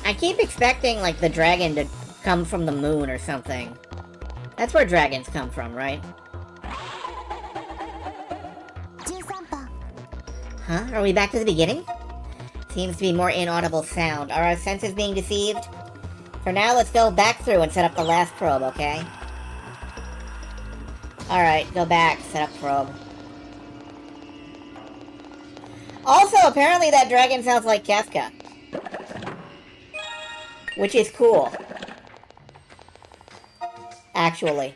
I keep expecting, like, the dragon to come from the moon or something. That's where dragons come from, right? Huh? Are we back to the beginning? Seems to be more inaudible sound. Are our senses being deceived? For now, let's go back through and set up the last probe, okay? Alright, go back, set up probe. Also, apparently that dragon sounds like Kefka. Which is cool. Actually.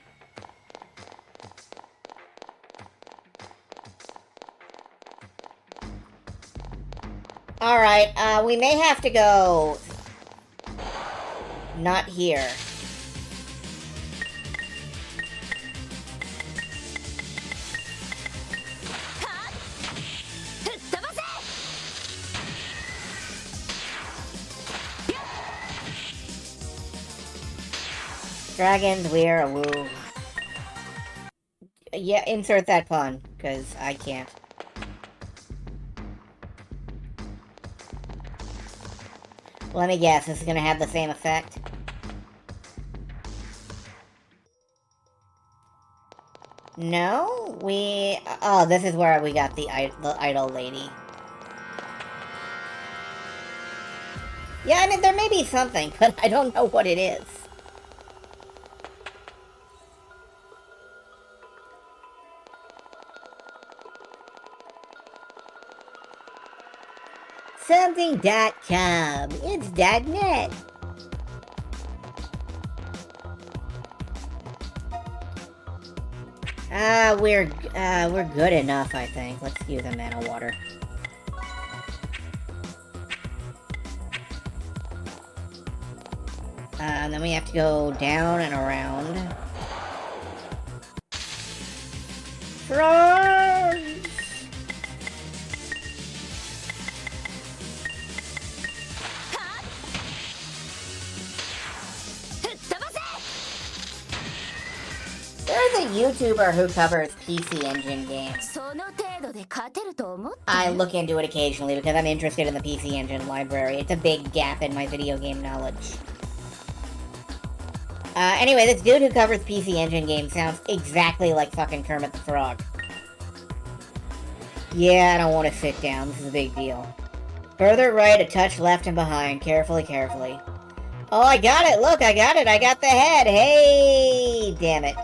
Alright, we may have to go... not here. Dragons, we're a woo. Yeah, insert that pun, because I can't. Let me guess, this is gonna have the same effect? No? Oh, this is where we got the idol lady. Yeah, I mean, there may be something, but I don't know what it is. Something.com. It's .net. We're good enough, I think. Let's use a mana water. And then we have to go down and around. Frogs! There's a YouTuber who covers PC Engine games. I look into it occasionally because I'm interested in the PC Engine library. It's a big gap in my video game knowledge. Anyway, this dude who covers PC Engine games sounds exactly like fucking Kermit the Frog. Yeah, I don't want to sit down. This is a big deal. Further right, a touch left and behind. Carefully, carefully. Oh, I got it! Look, I got it! I got the head! Hey! Damn it.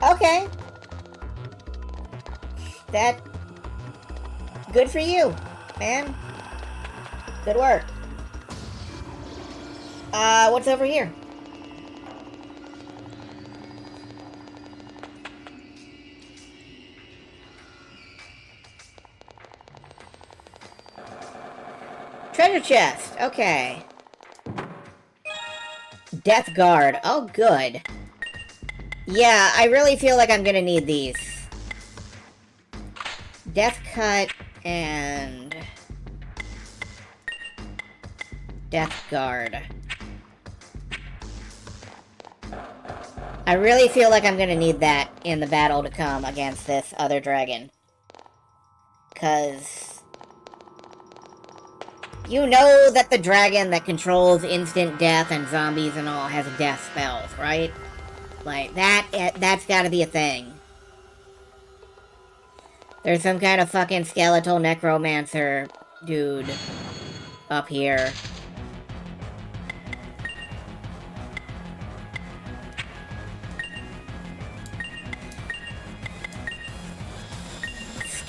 Okay. That... good for you, man. Good work. What's over here? Treasure chest. Okay. Death guard. Oh, good. Yeah, I really feel like I'm gonna need these. Death cut and... Death guard. I really feel like I'm gonna need that in the battle to come against this other dragon. 'Cause... you know that the dragon that controls instant death and zombies and all has death spells, right? Like, that's gotta be a thing. There's some kind of fucking skeletal necromancer dude up here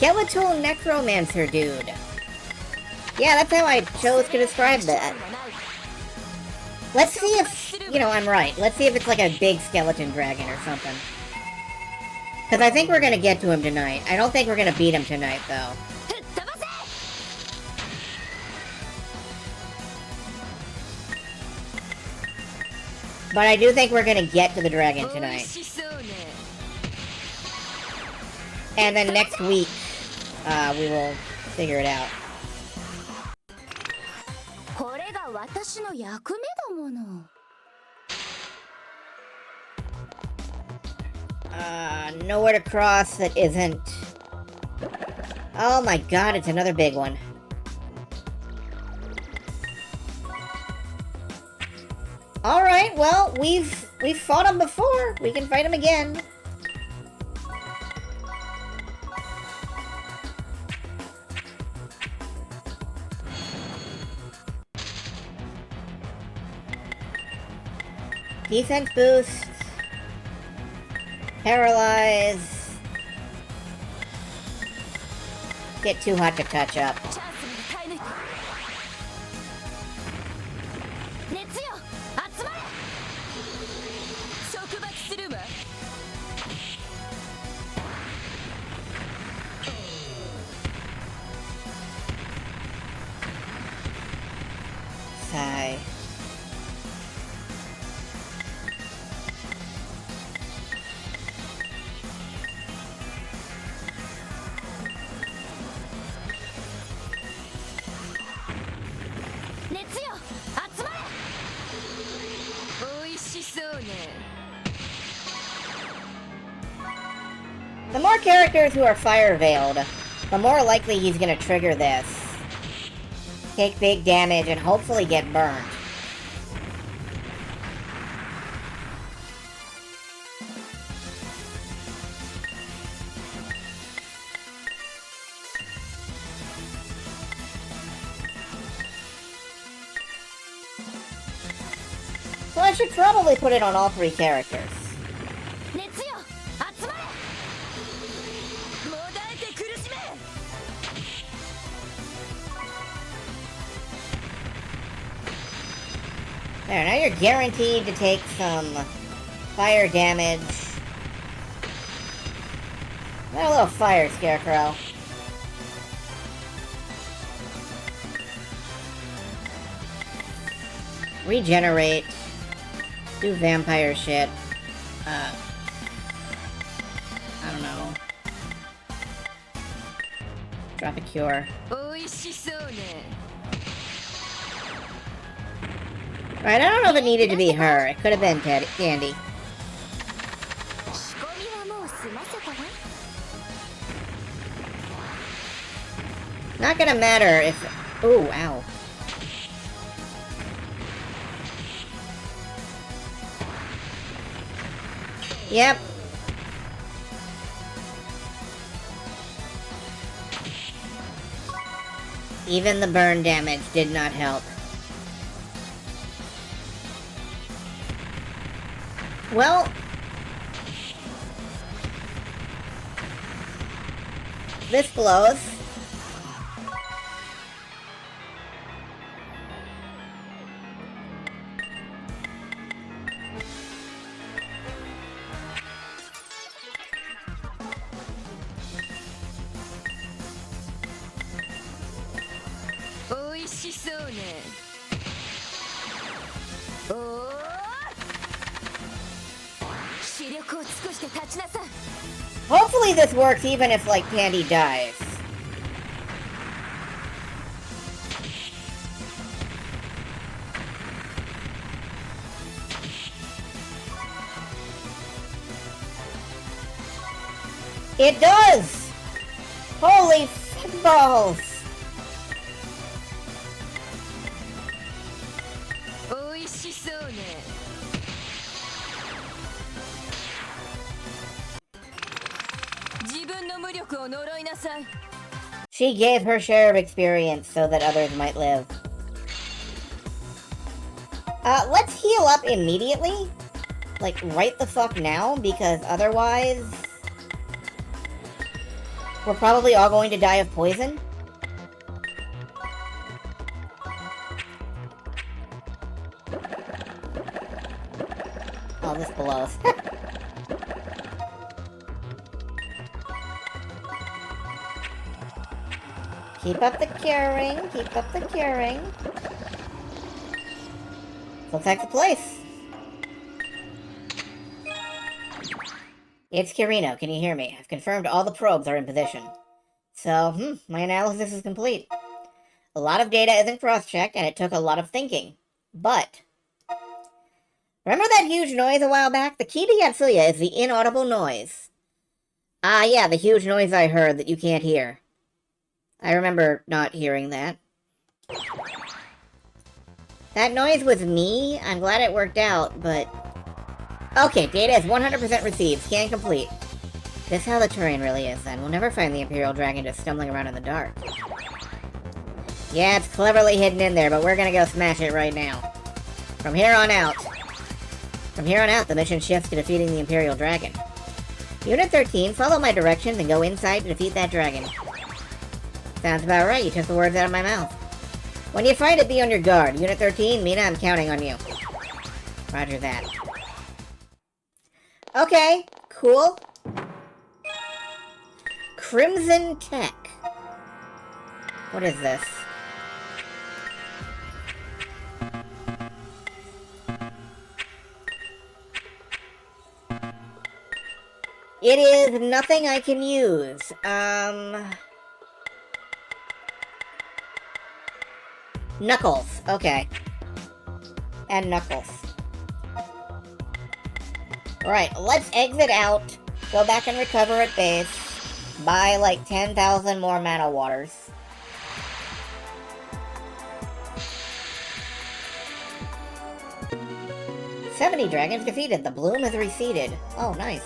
skeletal necromancer dude. Yeah, that's how I chose to describe that. Let's see if, you know, I'm right. Let's see if it's like a big skeleton dragon or something. Because I think we're going to get to him tonight. I don't think we're going to beat him tonight, though. But I do think we're going to get to the dragon tonight. And then next week, we will figure it out. Nowhere to cross that isn't... Oh my god, it's another big one. Alright, well, we've fought him before. We can fight him again. Defense boost. Paralyze. Get too hot to touch up. Sigh. The more characters who are fire veiled, the more likely he's gonna trigger this. Take big damage and hopefully get burned. So I should probably put it on all three characters. There, now you're guaranteed to take some fire damage. Not a little fire, Scarecrow. Regenerate. Do vampire shit. I don't know. Drop a cure. Right, I don't know if it needed to be her. It could have been Candy. Not gonna matter if... Ooh, ow. Yep. Even the burn damage did not help. Well, this blows. Hopefully this works even if, like, Candy dies. It does! Holy balls! She gave her share of experience so that others might live. Let's heal up immediately. Like, right the fuck now, because otherwise... We're probably all going to die of poison? Oh, this blows. Keep up the curing, keep up the curing. Looks like the place. It's Kirino, can you hear me? I've confirmed all the probes are in position. So, my analysis is complete. A lot of data isn't cross-checked, and it took a lot of thinking. But, remember that huge noise a while back? The key to Yatsuya is the inaudible noise. Ah, yeah, the huge noise I heard that you can't hear. I remember not hearing that. That noise was me. I'm glad it worked out, but... Okay, data is 100% received. Scan complete. This is how the terrain really is, then. We'll never find the Imperial Dragon just stumbling around in the dark. Yeah, it's cleverly hidden in there, but we're gonna go smash it right now. From here on out, the mission shifts to defeating the Imperial Dragon. Unit 13, follow my directions and go inside to defeat that dragon. Sounds about right, you took the words out of my mouth. When you find it, be on your guard. Unit 13, Mina, I'm counting on you. Roger that. Okay, cool. Crimson Tech. What is this? It is nothing I can use. Knuckles. Okay. And Knuckles. Right, let's exit out, go back and recover at base, buy like 10,000 more mana waters. "70 dragons defeated. The bloom has receded." Oh, nice.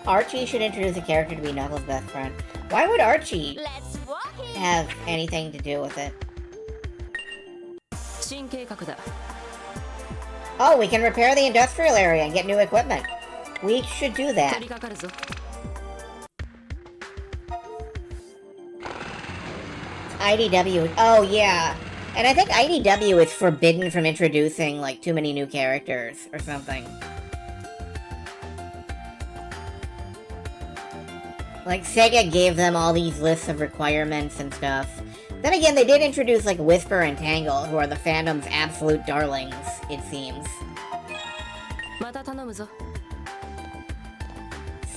Archie should introduce a character to be Knuckles' best friend. Why would Archie have anything to do with it? Oh, we can repair the industrial area and get new equipment. We should do that. IDW. Oh, yeah. And I think IDW is forbidden from introducing, like, too many new characters or something. Like, Sega gave them all these lists of requirements and stuff. Then again, they did introduce, like, Whisper and Tangle, who are the fandom's absolute darlings, it seems.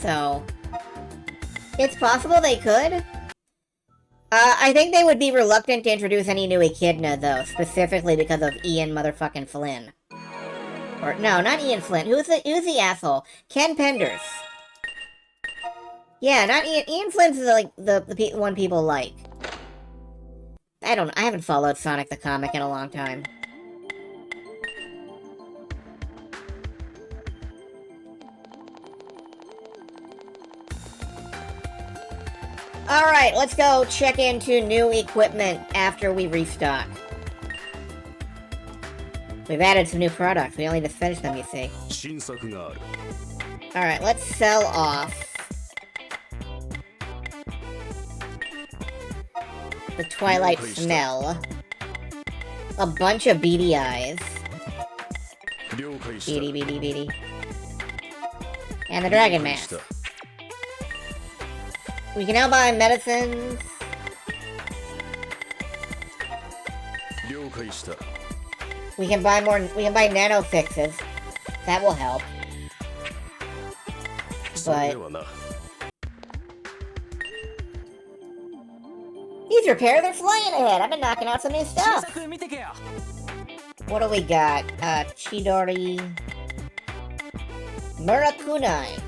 So, it's possible they could. I think they would be reluctant to introduce any new Echidna, though, specifically because of Ian motherfucking Flynn. Or, no, not Ian Flynn. Who's the asshole? Ken Penders. Yeah, not Ian. Ian Flynn's like the one people like. I haven't followed Sonic the Comic in a long time. Alright, let's go check into new equipment after we restock. We've added some new products. We only just finished them, you see. Alright, let's sell off the Twilight Smell, a bunch of beady eyes, beady, and the Dragon Mask. We can now buy medicines. We can buy nano fixes. That will help. But these repairs are flying ahead. I've been knocking out some new stuff. What do we got? Chidori. Murakunai.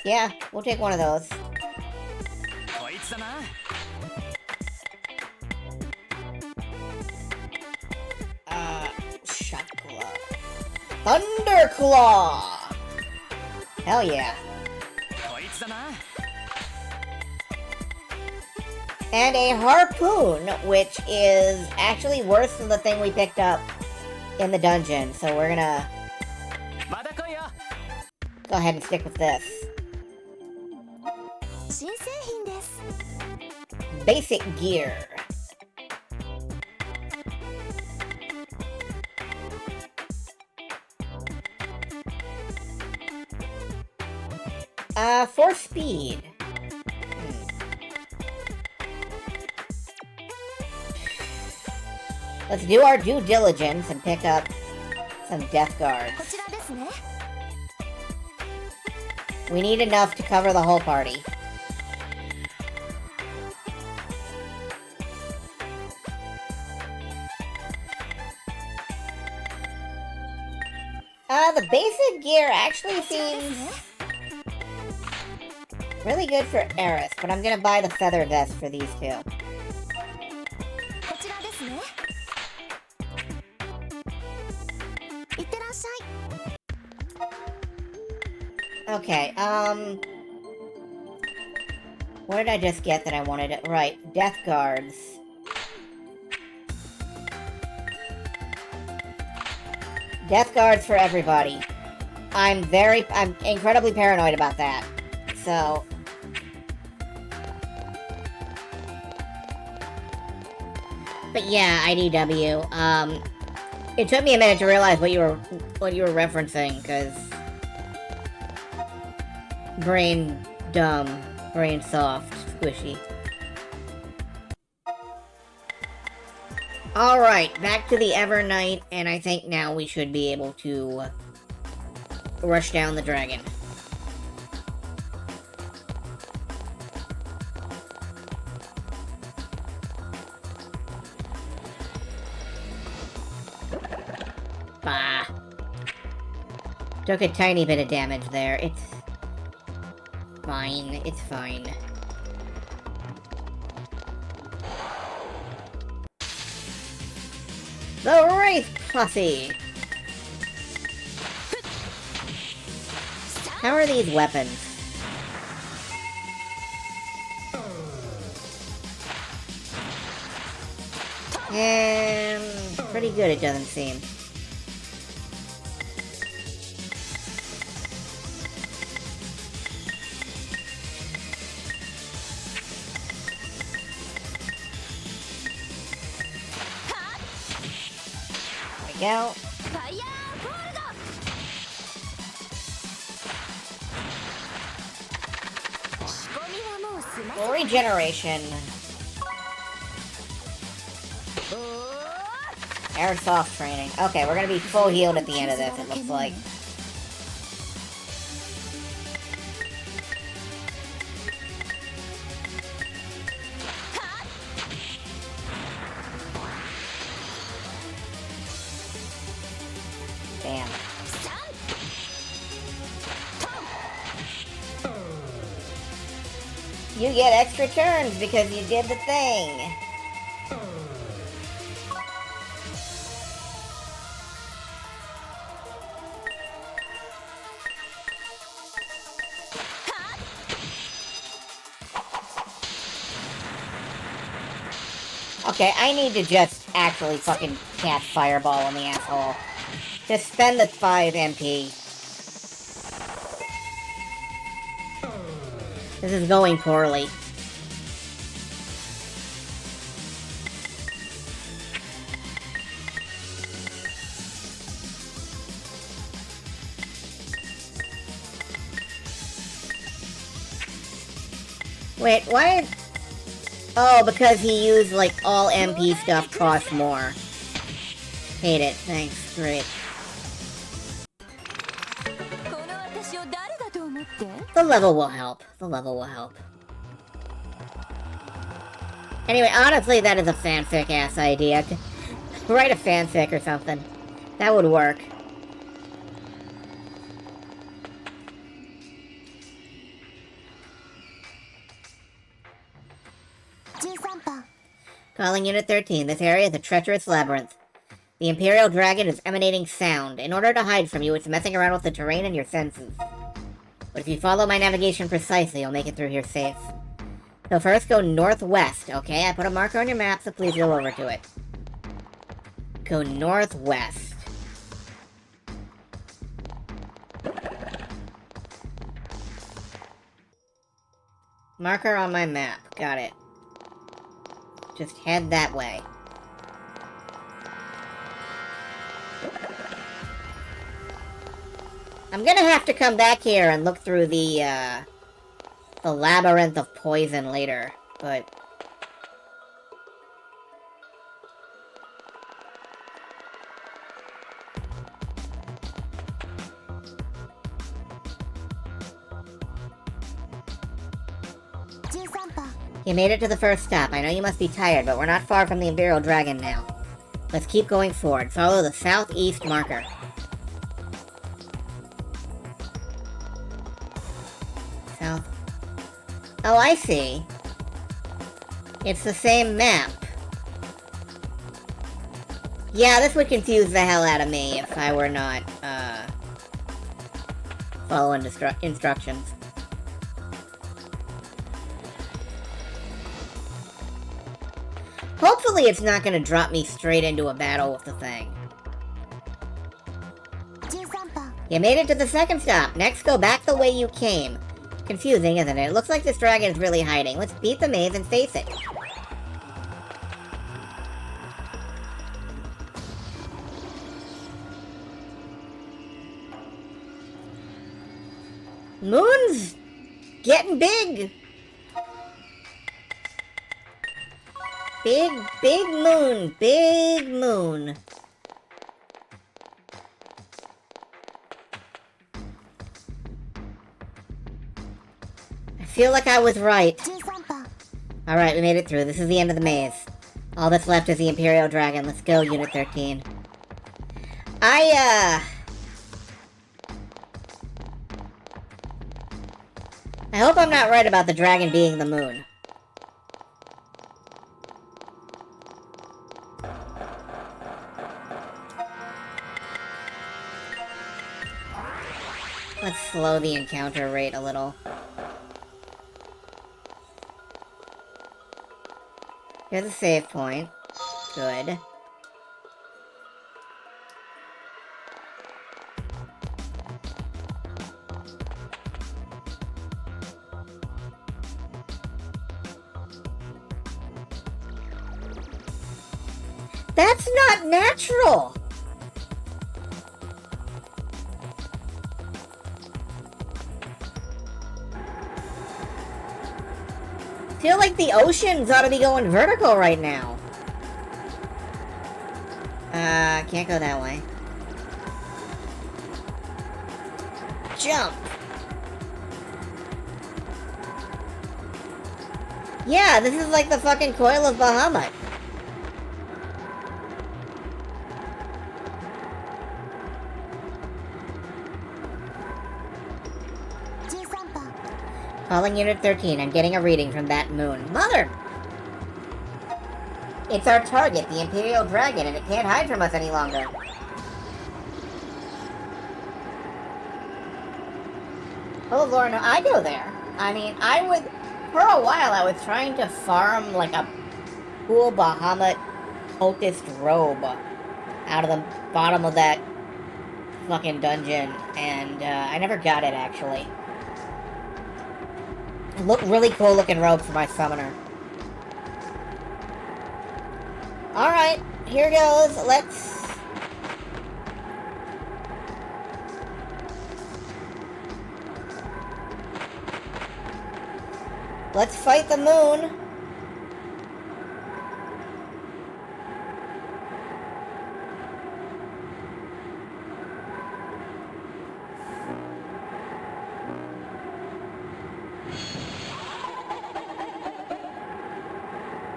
Yeah, we'll take one of those. Shotclaw. Thunderclaw! Hell yeah. And a harpoon, which is actually worse than the thing we picked up in the dungeon. So we're gonna go ahead and stick with this. Basic gear. For speed. Let's do our due diligence and pick up some death guards. We need enough to cover the whole party. The basic gear actually seems really good for Eris, but I'm gonna buy the feather vest for these two. Okay, what did I just get that I wanted? Right, death guards. Death guards for everybody. I'm incredibly paranoid about that. So... But yeah, IDW, it took me a minute to realize what you were referencing, because... Brain dumb, brain soft, squishy. Alright, back to the Evernight, and I think now we should be able to rush down the dragon. Bah. Took a tiny bit of damage there. It's fine. It's fine. The Wraith Posse! How are these weapons? Pretty good, it doesn't seem. Go. Regeneration. Airsoft training. Okay, we're gonna be full healed at the end of this, it looks like. Damn. You get extra turns because you did the thing. Okay, I need to just actually fucking cast Fireball on the asshole. Just spend the 5 MP. This is going poorly. Wait, why? Oh, because he used, like, all MP stuff costs more. Hate it. Thanks. Great. The level will help. The level will help. Anyway, honestly, that is a fanfic-ass idea. Write a fanfic or something. That would work. Calling Unit 13. This area is a treacherous labyrinth. The Imperial Dragon is emanating sound. In order to hide from you, it's messing around with the terrain and your senses. But if you follow my navigation precisely, you'll make it through here safe. So first go northwest, okay? I put a marker on your map, so please go over to it. Go northwest. Marker on my map. Got it. Just head that way. I'm gonna have to come back here and look through the labyrinth of poison later, but... You made it to the first stop. I know you must be tired, but we're not far from the Imperial Dragon now. Let's keep going forward. Follow the southeast marker. South. Oh, I see. It's the same map. Yeah, this would confuse the hell out of me if I were not, following instructions. Hopefully it's not gonna drop me straight into a battle with the thing. You made it to the second stop. Next, go back the way you came. Confusing, isn't it? It looks like this dragon is really hiding. Let's beat the maze and face it. Moon's getting big. Big moon. Big moon. I feel like I was right. Alright, we made it through. This is the end of the maze. All that's left is the Imperial Dragon. Let's go, Unit 13. I hope I'm not right about the dragon being the moon. Let's slow the encounter rate a little. Here's a save point. Good. That's not natural! I feel like the oceans ought to be going vertical right now. Can't go that way. Jump! Yeah, this is like the fucking Coil of Bahamut. Calling Unit 13, I'm getting a reading from that moon. Mother! It's our target, the Imperial Dragon, and it can't hide from us any longer. Oh, Lord, no, I go there. I mean, for a while, I was trying to farm, like, a cool Bahamut cultist robe out of the bottom of that fucking dungeon, and, I never got it, actually. Really cool looking robe for my summoner. Alright, here goes. Let's fight the moon.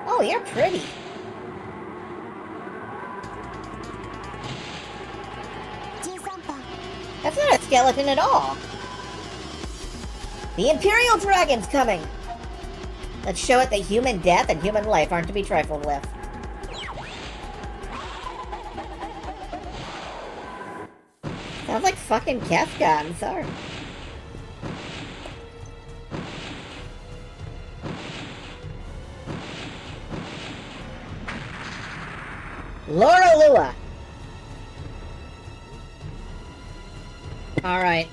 Oh, you're pretty. That's not a skeleton at all. The Imperial Dragon's coming. Let's show it that human death and human life aren't to be trifled with. Sounds like fucking Kefka, I'm sorry. Laura Lua. Alright.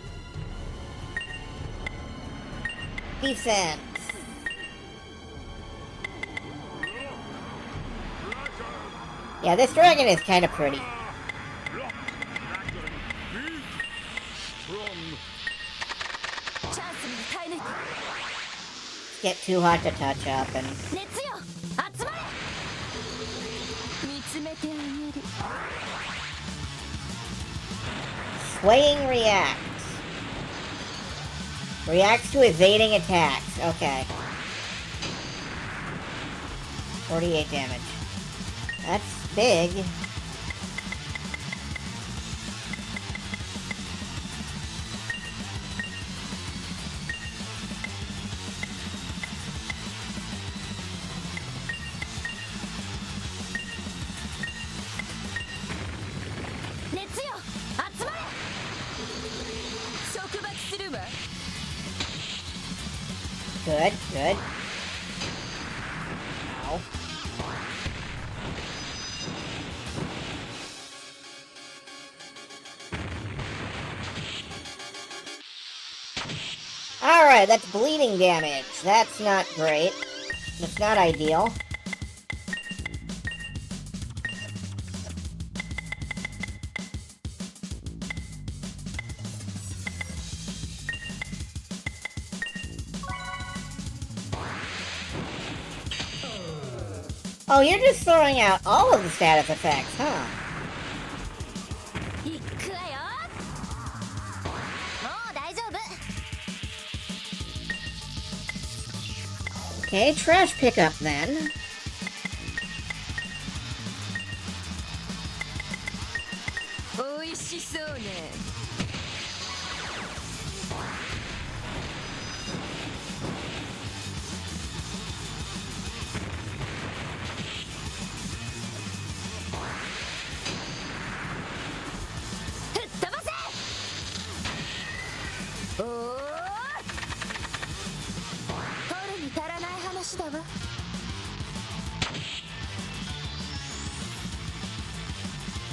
Defense. Yeah, this dragon is kind of pretty. Get too hot to touch up and... Swaying reacts. Reacts to evading attacks. Okay. 48 damage. That's big. Good, good. Ow. Alright, that's bleeding damage. That's not great. That's not ideal. Oh, you're just throwing out all of the status effects, huh? Okay, trash pickup then.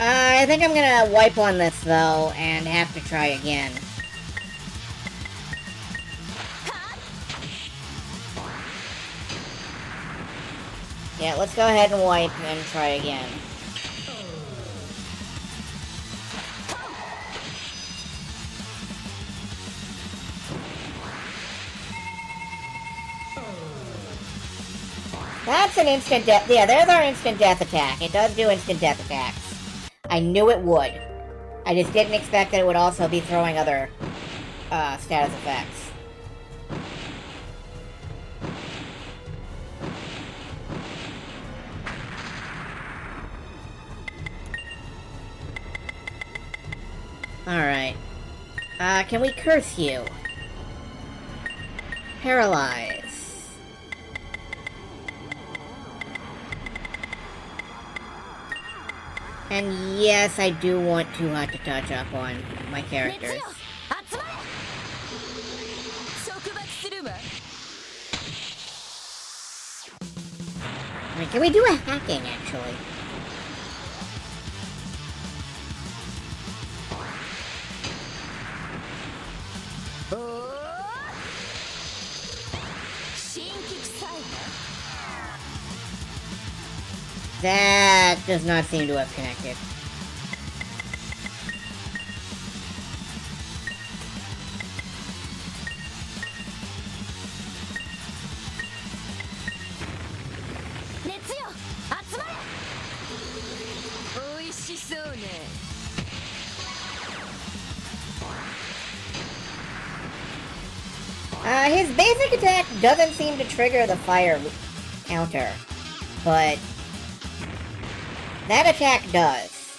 I think I'm gonna wipe on this, though, and have to try again. Yeah, let's go ahead and wipe and try again. That's an instant death. Yeah, there's our instant death attack. It does do instant death attacks. I knew it would. I just didn't expect that it would also be throwing other status effects. Alright. Can we curse you? Paralyze. And yes, I do want Too Hot to touch up on my characters. I mean, can we do a hacking, actually? That does not seem to have connected. His basic attack doesn't seem to trigger the fire counter, but that attack does.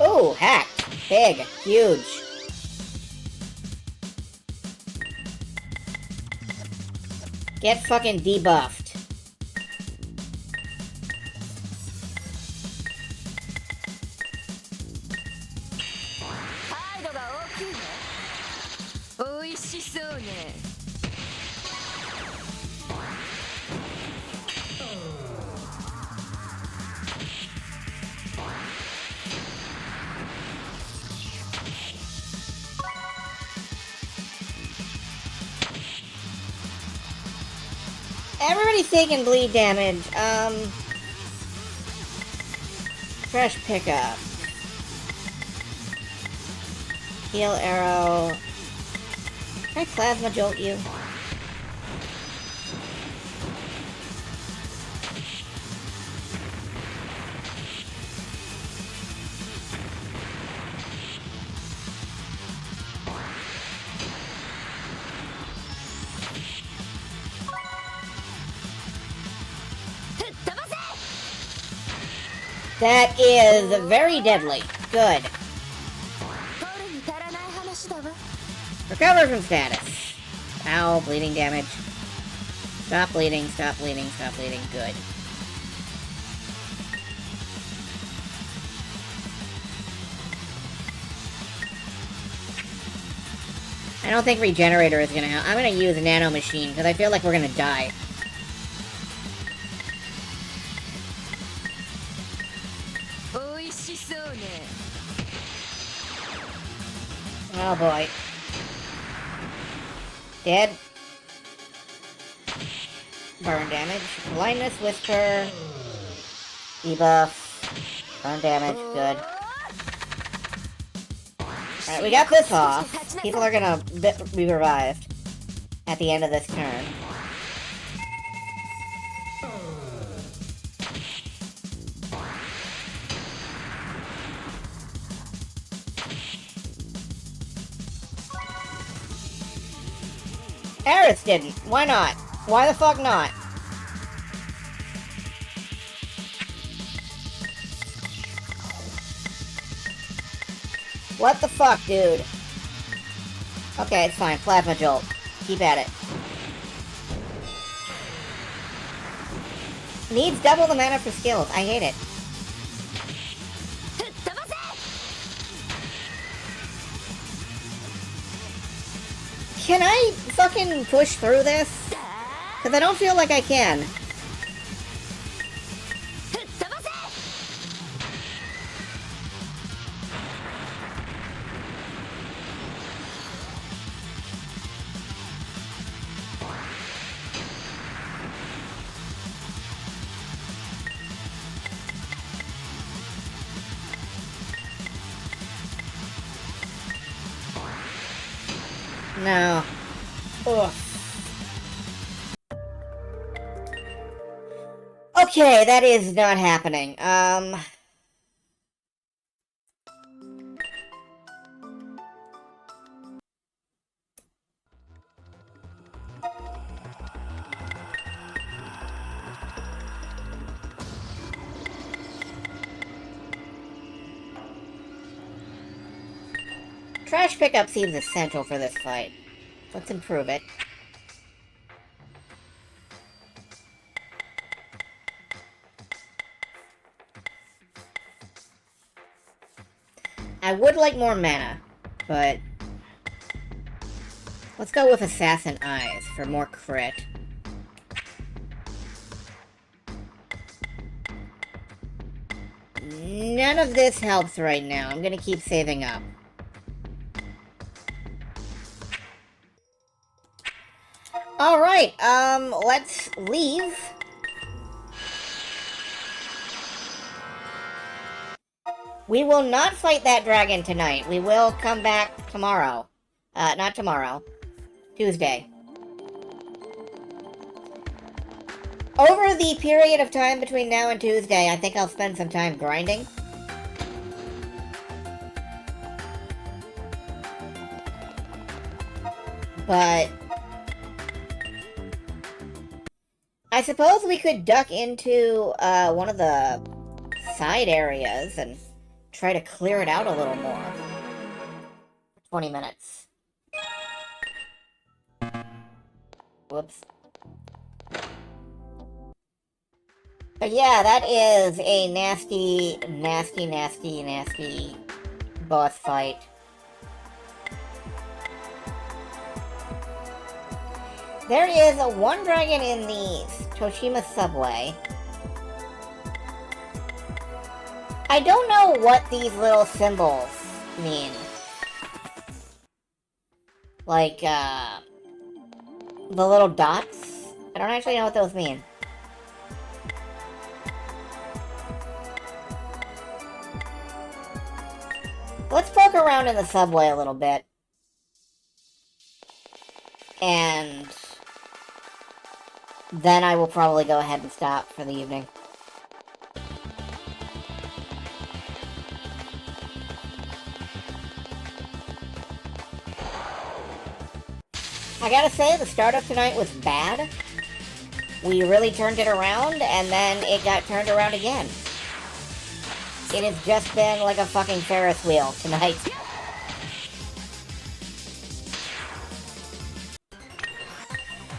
Ooh, hacked. Big. Huge. Get fucking debuffed. Everybody's taking bleed damage. Fresh pickup. Heal arrow. Can I plasma jolt you? That is very deadly. Good. Recover from status. Ow, bleeding damage. Stop bleeding, stop bleeding, stop bleeding. Good. I don't think Regenerator is gonna help. I'm gonna use a Nano Machine, because I feel like we're gonna die. Oh boy. Dead. Burn damage. Blindness, Whisper. Debuff. Burn damage. Good. Alright, we got this off. People are gonna be revived at the end of this turn. Aerith didn't. Why not? Why the fuck not? What the fuck, dude? Okay, it's fine. Plasma Jolt. Keep at it. Needs double the mana for skills. I hate it. Can I fucking push through this? Because I don't feel like I can. No. Ugh. Okay, that is not happening. Trash pickup seems essential for this fight. Let's improve it. I would like more mana, but let's go with Assassin Eyes for more crit. None of this helps right now. I'm gonna keep saving up. Alright, let's leave. We will not fight that dragon tonight. We will come back tomorrow. Not tomorrow. Tuesday. Over the period of time between now and Tuesday, I think I'll spend some time grinding. But I suppose we could duck into one of the side areas and try to clear it out a little more. 20 minutes. Whoops. But yeah, that is a nasty, nasty, nasty, nasty boss fight. There is one dragon in the Toshima subway. I don't know what these little symbols mean. Like, the little dots I don't actually know what those mean. Let's poke around in the subway a little bit. And then I will probably go ahead and stop for the evening. I gotta say, the start of tonight was bad. We really turned it around, and then it got turned around again. It has just been like a fucking Ferris wheel tonight.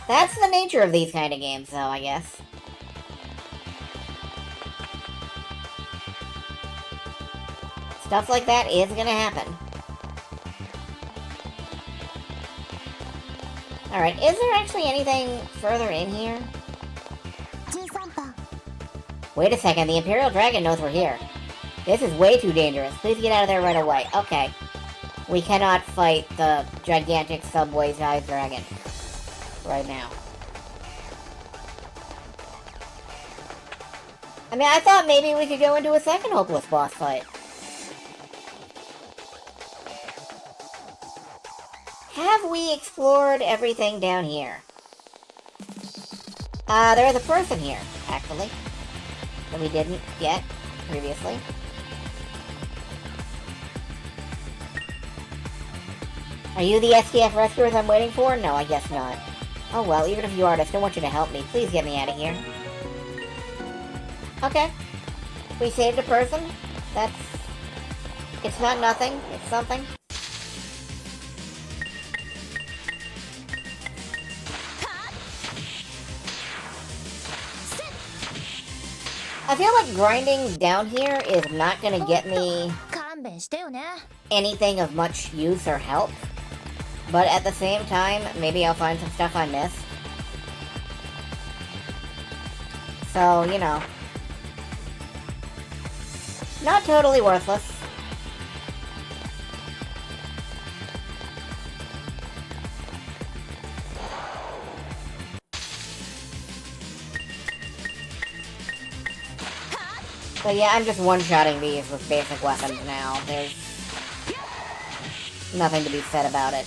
That's the nature of these kind of games, though, I guess. Stuff like that is gonna happen. Alright, is there actually anything further in here? Wait a second, the Imperial Dragon knows we're here. This is way too dangerous. Please get out of there right away. Okay. We cannot fight the gigantic subway-sized dragon right now. I mean, I thought maybe we could go into a second hopeless boss fight. Have we explored everything down here? There is a person here, actually, that we didn't get previously. Are you the STF rescuers I'm waiting for? No, I guess not. Oh well, even if you are, I still want you to help me. Please get me out of here. Okay. We saved a person. That's... It's not nothing. It's something. I feel like grinding down here is not gonna get me anything of much use or help. But at the same time, maybe I'll find some stuff I missed. So, you know. Not totally worthless. But yeah, I'm just one-shotting these with basic weapons now. There's nothing to be said about it.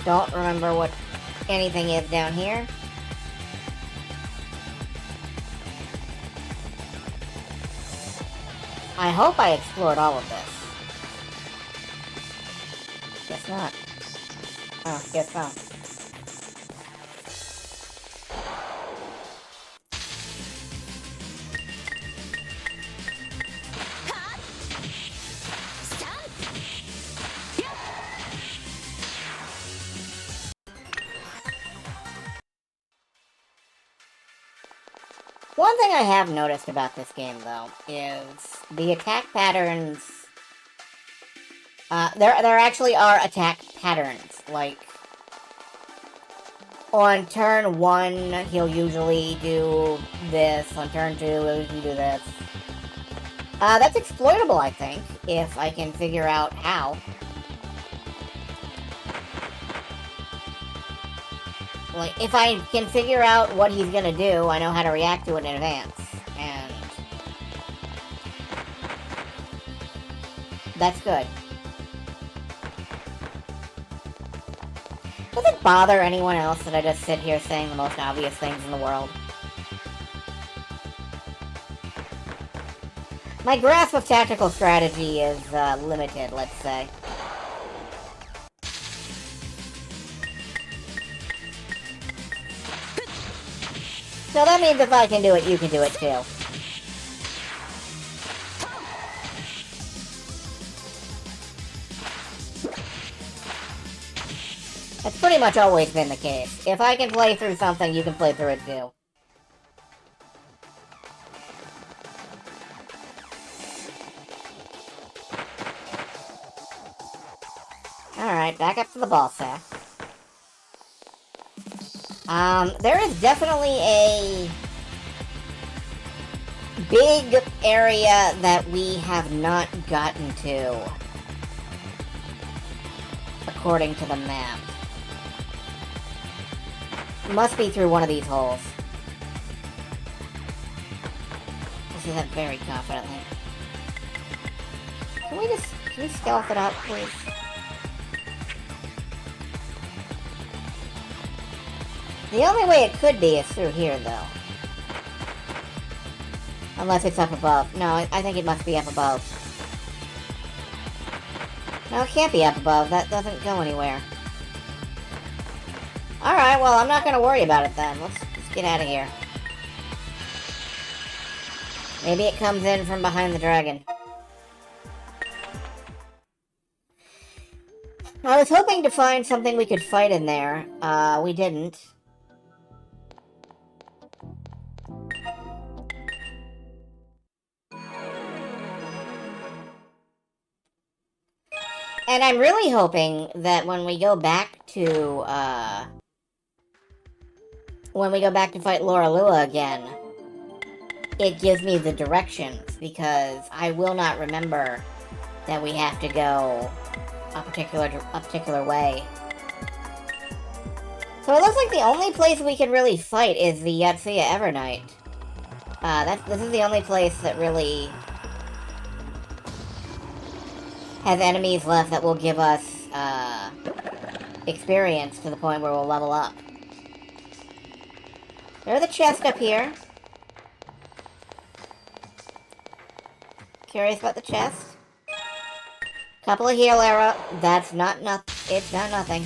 Don't remember what anything is down here. I hope I explored all of this. Guess not. Oh, guess so. One thing I have noticed about this game, though, is the attack patterns. There actually are attack patterns. Like, on turn 1, he'll usually do this. On turn 2, he'll usually do this. That's exploitable, I think, if I can figure out how. Like, if I can figure out what he's gonna do, I know how to react to it in advance. And that's good. Does it bother anyone else that I just sit here saying the most obvious things in the world? My grasp of tactical strategy is limited, let's say. So that means if I can do it, you can do it too. That's pretty much always been the case. If I can play through something, you can play through it too. Alright, back up to the ball sack. There is definitely big area that we have not gotten to, according to the map. Must be through one of these holes. I say that very confidently. Can we stealth it up, please? The only way it could be is through here, though. Unless it's up above. No, I think it must be up above. No, it can't be up above. That doesn't go anywhere. Alright, well, I'm not gonna worry about it then. Let's get out of here. Maybe it comes in from behind the dragon. I was hoping to find something we could fight in there. We didn't. And I'm really hoping that when we go back to, fight Laura Lua again, it gives me the directions, because I will not remember that we have to go a particular way. So it looks like the only place we can really fight is the Yatsuya Evernight. This is the only place that really has enemies left that will give us experience to the point where we'll level up. There's a chest up here. Curious about the chest. Couple of heal arrow. That's not it's not nothing.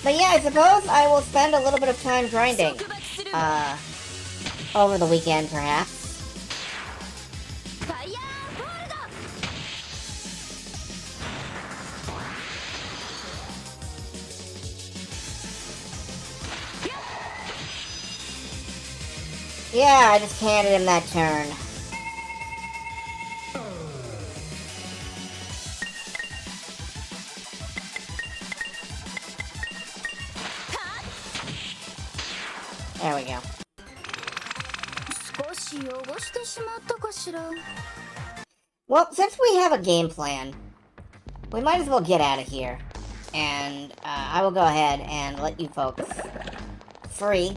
But yeah, I suppose I will spend a little bit of time grinding. Over the weekend, perhaps. Yeah, I just handed him that turn. There we go. Well, since we have a game plan, we might as well get out of here. And I will go ahead and let you folks free.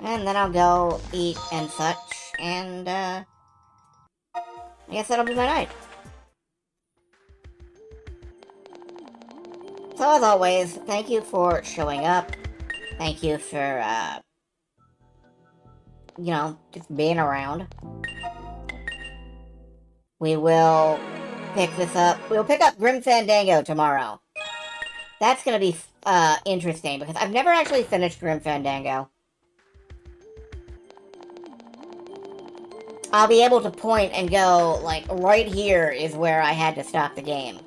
And then I'll go eat and such, and I guess that'll be my night. So as always, thank you for showing up. Thank you for, you know, just being around. We will pick this up. We'll pick up Grim Fandango tomorrow. That's gonna be, interesting, because I've never actually finished Grim Fandango. I'll be able to point and go, like, right here is where I had to stop the game.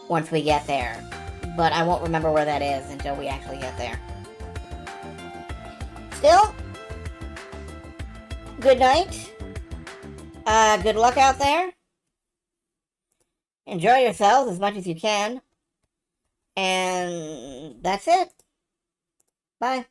Once we get there. But I won't remember where that is until we actually get there. Still, good night. Good luck out there. Enjoy yourselves as much as you can. And that's it. Bye.